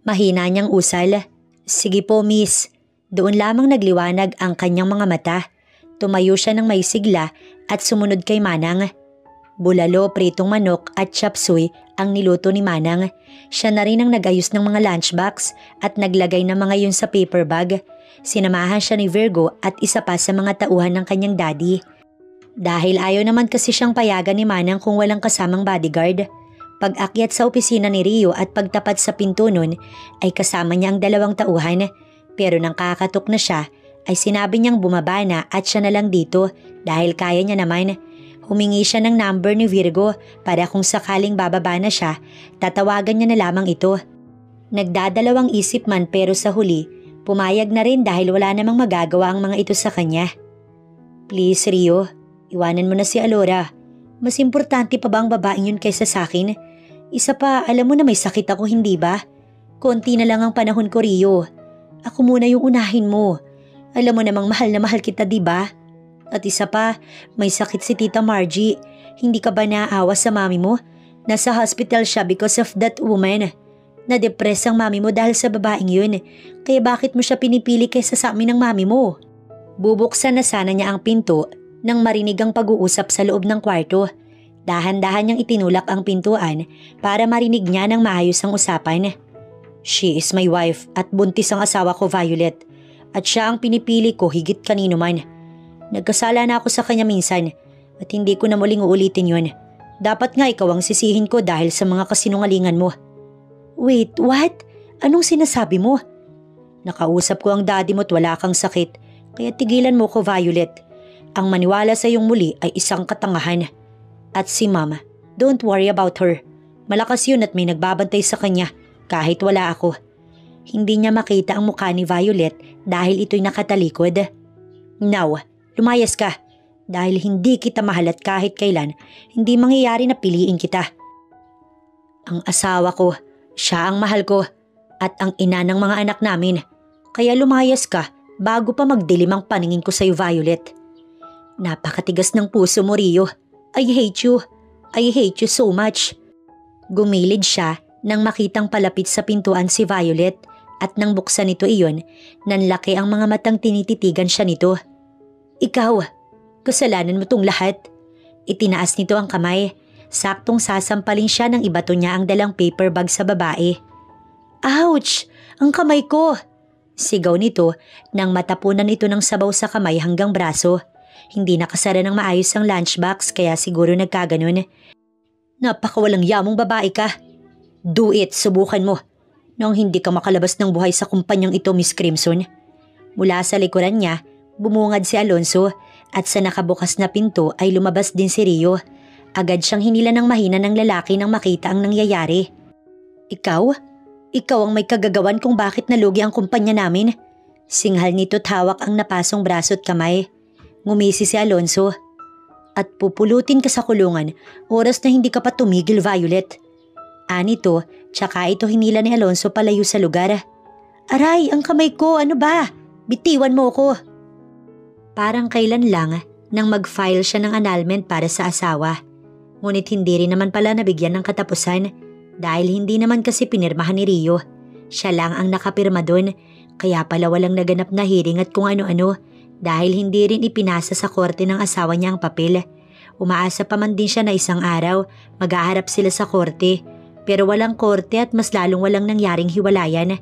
Mahina niyang usal. Sige po, miss. Doon lamang nagliwanag ang kanyang mga mata. Tumayo siya ng may sigla at sumunod kay Manang. Bulalo, pritong manok at chop suey ang niluto ni Manang. Siya na rin ang nagayos ng mga lunchbox at naglagay ng mga yun sa paper bag. Sinamahan siya ni Virgo at isa pa sa mga tauhan ng kanyang daddy. Dahil ayaw naman kasi siyang payagan ni Manang kung walang kasamang bodyguard. Pag-akyat sa opisina ni Rio at pagtapat sa pinto nun ay kasama niya ang 2 tauhan. Pero nang kakatok na siya ay sinabi niyang bumaba na at siya na lang dito dahil kaya niya naman. Humingi siya ng number ni Virgo para kung sakaling bababa na siya, tatawagan niya na lamang ito. Nagdadalawang isip man pero sa huli, pumayag na rin dahil wala namang magagawa ang mga ito sa kanya. Please Rio, iwanan mo na si Alora. Mas importante pa ba ang babaeng yun kaysa sa akin? Isa pa, alam mo na may sakit ako, hindi ba? Konti na lang ang panahon ko, Rio. Ako muna yung unahin mo. Alam mo namang mahal na mahal kita, di ba? At isa pa, may sakit si Tita Margie. Hindi ka ba naaawa sa mami mo? Nasa hospital siya because of that woman. Na-depress ang mami mo dahil sa babaeng yun. Kaya bakit mo siya pinipili kaysa sa amin ng mami mo? Bubuksan na sana niya ang pinto nang marinig ang pag-uusap sa loob ng kwarto. Dahan-dahan niyang itinulak ang pintuan para marinig niya ng maayos ang usapan. She is my wife at buntis ang asawa ko, Violet. At siya ang pinipili ko higit kanino man. Nagkasala na ako sa kanya minsan at hindi ko na muling uulitin yun. Dapat nga ikaw ang sisihin ko dahil sa mga kasinungalingan mo. Wait, what? Anong sinasabi mo? Nakausap ko ang daddy mo at wala kang sakit, kaya tigilan mo ko, Violet. Ang maniwala sa iyong muli ay isang katangahan. At si Mama, don't worry about her. Malakas yun at may nagbabantay sa kanya kahit wala ako. Hindi niya makita ang mukha ni Violet dahil ito'y nakatalikod. Now, lumayas ka. Dahil hindi kita mahal at kahit kailan, hindi mangyayari na piliin kita. Ang asawa ko, siya ang mahal ko at ang ina ng mga anak namin. Kaya lumayas ka bago pa magdilim ang paningin ko sa iyo, Violet. Napakatigas ng puso mo, Rio. I hate you. I hate you so much. Gumilid siya nang makitang palapit sa pintuan si Violet at nang buksan nito iyon, nanlaki ang mga matang tinititigan siya nito. Ikaw, kasalanan mo tong lahat. Itinaas nito ang kamay. Saktong sasampalin siya nang ibato niya ang dalang paper bag sa babae. Ouch! Ang kamay ko! Sigaw nito nang matapunan ito ng sabaw sa kamay hanggang braso. Hindi nakasara ng maayos ang lunchbox kaya siguro nagkaganon. Napakawalang yamong babae ka. Do it, subukan mo. Nang hindi ka makalabas ng buhay sa kumpanyang ito, Miss Crimson. Mula sa likuran niya, bumungad si Alonso at sa nakabukas na pinto ay lumabas din si Rio. Agad siyang hinila ng mahina ng lalaki nang makita ang nangyayari. Ikaw? Ikaw ang may kagagawan kung bakit nalugi ang kumpanya namin. Singhal nito't hawak ang napasong braso at kamay. Ngumisi si Alonso. At pupulutin ka sa kulungan, oras na hindi ka pa tumigil, Violet. Anito, tsaka ito hinila ni Alonso palayo sa lugar. Aray, ang kamay ko, ano ba? Bitiwan mo ko. Parang kailan lang nang mag-file siya ng annulment para sa asawa. Ngunit hindi rin naman pala nabigyan ng katapusan dahil hindi naman kasi pinirmahan ni Rio. Siya lang ang nakapirma doon, kaya pala walang naganap na hearing at kung ano-ano dahil hindi rin ipinasa sa korte ng asawa niya ang papel. Umaasa pa man din siya na isang araw mag-aharap sila sa korte pero walang korte at mas lalong walang nangyaring hiwalayan.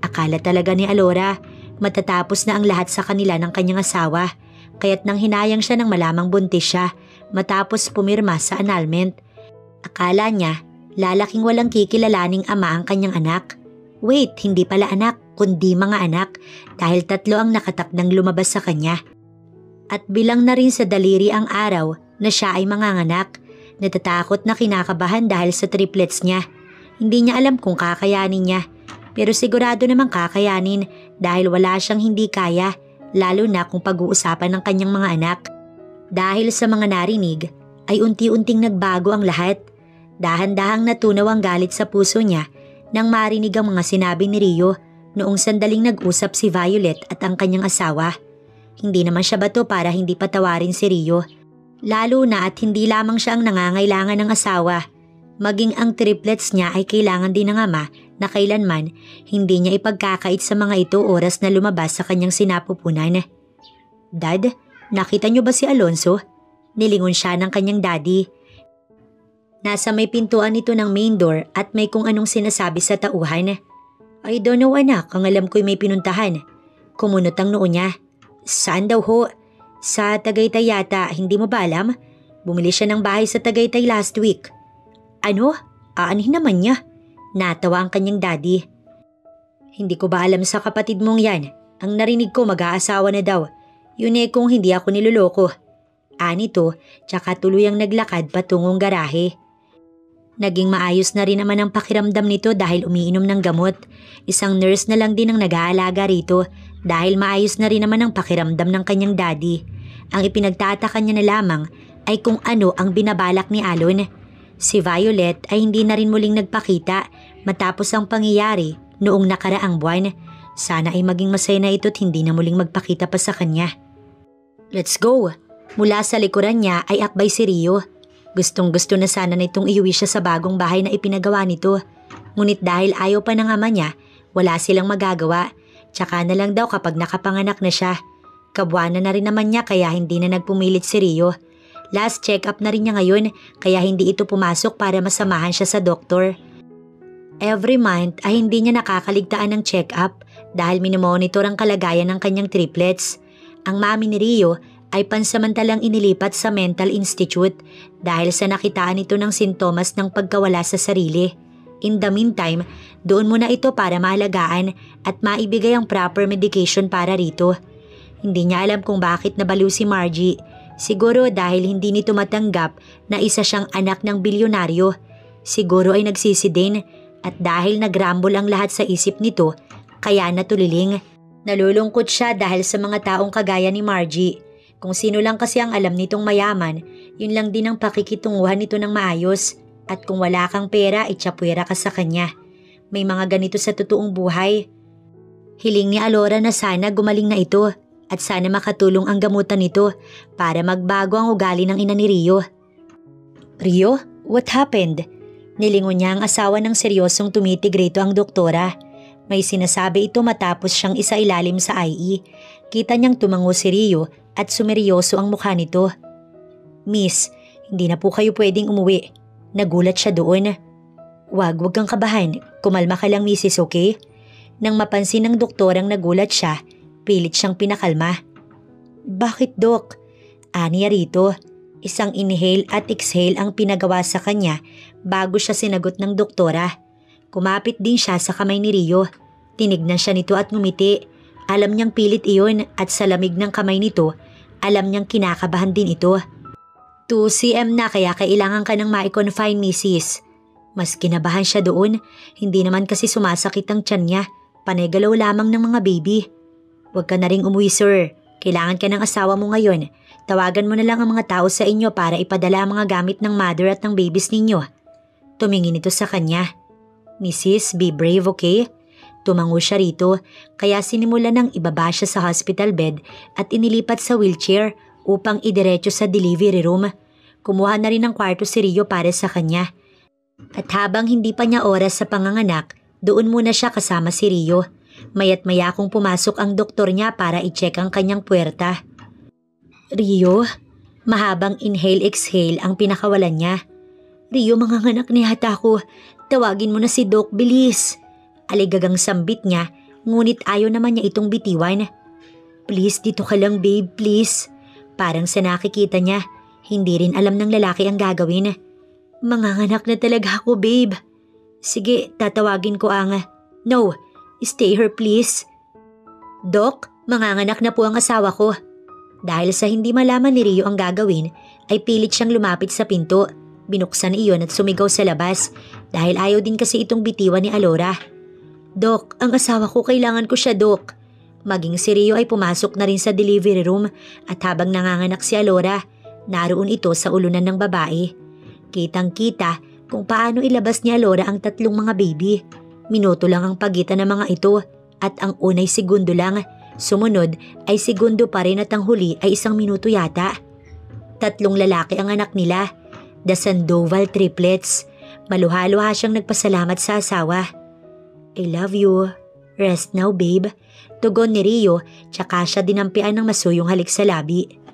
Akala talaga ni Alora matatapos na ang lahat sa kanila ng kanyang asawa kaya't nang hinayang siya ng malamang buntis siya matapos pumirma sa annulment. Akala niya lalaking walang kikilalaning ama ang kanyang anak. Wait, hindi pala anak kundi mga anak dahil 3 ang nakatakdang lumabas sa kanya. At bilang na rin sa daliri ang araw na siya ay manganganak, natatakot na kinakabahan dahil sa triplets niya. Hindi niya alam kung kakayanin niya pero sigurado namang kakayanin dahil wala siyang hindi kaya lalo na kung pag-uusapan ng kanyang mga anak. Dahil sa mga narinig ay unti-unting nagbago ang lahat. Dahan-dahang natunaw ang galit sa puso niya nang marinig ang mga sinabi ni Rio noong sandaling nag-usap si Violet at ang kanyang asawa. Hindi naman siya bato para hindi patawarin si Rio. Lalo na at hindi lamang siya ang nangangailangan ng asawa. Maging ang triplets niya ay kailangan din ng ama na kailanman hindi niya ipagkakait sa mga ito oras na lumabas sa kanyang sinapupunan. Dad, nakita niyo ba si Alonso? Nilingon siya ng kanyang daddy. Nasa may pintuan nito ng main door at may kung anong sinasabi sa tauhan. I don't know anak, ang alam ko'y may pinuntahan. Kumunot ang noo niya. Saan daw ho? Sa Tagaytay yata, hindi mo ba alam? Bumili siya ng bahay sa Tagaytay last week. Ano? Aanhin naman niya. Natawa ang kanyang daddy. Hindi ko ba alam sa kapatid mong yan? Ang narinig ko mag-aasawa na daw. Yun kung hindi ako niloloko. Anito, tsaka tuluyang naglakad patungong garahe. Naging maayos na rin naman ang pakiramdam nito dahil umiinom ng gamot. Isang nurse na lang din ang nag-aalaga rito dahil maayos na rin naman ang pakiramdam ng kanyang daddy. Ang ipinagtataka niya na lamang ay kung ano ang binabalak ni Alon. Si Violet ay hindi na rin muling nagpakita matapos ang pangyayari noong nakaraang buwan. Sana ay maging masaya na ito't hindi na muling magpakita pa sa kanya. Let's go! Mula sa likuran niya ay akbay si Rio. Gustong-gusto na sana nitong iuwi siya sa bagong bahay na ipinagawa nito. Ngunit dahil ayaw pa ng ama niya, wala silang magagawa. Tsaka na lang daw kapag nakapanganak na siya. Kabuanan na rin naman niya kaya hindi na nagpumilit si Rio. Last check-up na rin niya ngayon kaya hindi ito pumasok para masamahan siya sa doktor. Every month ay hindi niya nakakaligtaan ng check-up dahil minomonitor ang kalagayan ng kanyang triplets. Ang mami ni Rio ay pansamantalang inilipat sa mental institute dahil sa nakitaan ito ng sintomas ng pagkawala sa sarili. In the meantime, doon muna ito para maalagaan at maibigay ang proper medication para rito. Hindi niya alam kung bakit nabaliw si Margie. Siguro dahil hindi nito matanggap na isa siyang anak ng bilyonaryo. Siguro ay nagsisi din at dahil nagrambol ang lahat sa isip nito, kaya natuliling. Nalulungkot siya dahil sa mga taong kagaya ni Margie. Kung sino lang kasi ang alam nitong mayaman, yun lang din ang pakikitunguhan nito ng maayos. At kung wala kang pera, itsapwera ka sa kanya. May mga ganito sa totoong buhay. Hiling ni Alora na sana gumaling na ito. At sana makatulong ang gamutan nito para magbago ang ugali ng ina ni Rio. Rio, what happened? Nilingon niya ang asawa ng seryosong tumitig rito ang doktora. May sinasabi ito matapos siyang isailalim sa IE. Kita niyang tumango si Rio at sumeryoso ang mukha nito. Miss, hindi na po kayo pwedeng umuwi. Nagulat siya doon. Wag kang kabahan. Kumalma ka lang, Mrs. Okay? Nang mapansin ng doktorang nagulat siya, pilit siyang pinakalma. Bakit, Dok? Aniya rito. Isang inhale at exhale ang pinagawa sa kanya bago siya sinagot ng doktora. Kumapit din siya sa kamay ni Rio. Tinignan siya nito at ngumiti. Alam niyang pilit iyon at sa lamig ng kamay nito, alam niyang kinakabahan din ito. 2 cm na kaya kailangan ka ng ma-confine, Mrs. Mas kinabahan siya doon. Hindi naman kasi sumasakit ang tiyan niya. Panay galaw lamang ng mga baby. Huwag ka na ring umuwi, sir. Kailangan ka ng asawa mo ngayon. Tawagan mo na lang ang mga tao sa inyo para ipadala ang mga gamit ng mother at ng babies ninyo. Tumingin ito sa kanya. Mrs., be brave, okay? Tumango siya rito, kaya sinimulan ng ibaba siya sa hospital bed at inilipat sa wheelchair upang idiretso sa delivery room. Kumuha na rin ng kwarto si Rio para sa kanya. At habang hindi pa niya oras sa panganganak, doon muna siya kasama si Rio. Maya't maya kung pumasok ang doktor niya para i-check ang kanyang puwerta. Rio, mahabang inhale-exhale ang pinakawalan niya. Rio, manganganak na yata ako. Tawagin mo na si Doc, bilis. Aligagang sambit niya, ngunit ayaw naman niya itong bitiwan. Please, dito ka lang babe, please. Parang sa nakikita niya, hindi rin alam ng lalaki ang gagawin. Manganganak na talaga ako, babe. Sige, tatawagin ko ang... No, stay here please. Doc, manganganak na po ang asawa ko. Dahil sa hindi malaman ni Rio ang gagawin, ay pilit siyang lumapit sa pinto. Binuksan iyon at sumigaw sa labas dahil ayaw din kasi itong bitiwan ni Alora. Doc, ang asawa ko, kailangan ko siya, Doc. Maging si Rio ay pumasok na rin sa delivery room at habang nanganganak si Alora, naroon ito sa ulunan ng babae. Kitang-kita kung paano ilabas ni Alora ang 3 mga baby. Minuto lang ang pagitan ng mga ito at ang unay segundo lang. Sumunod ay segundo pa rin at ang huli ay 1 minuto yata. 3 lalaki ang anak nila. The Sandoval triplets. Maluha-luha siyang nagpasalamat sa asawa. I love you. Rest now, babe. Tugon ni Rio, tsaka siya dinampian ng masuyong halik sa labi.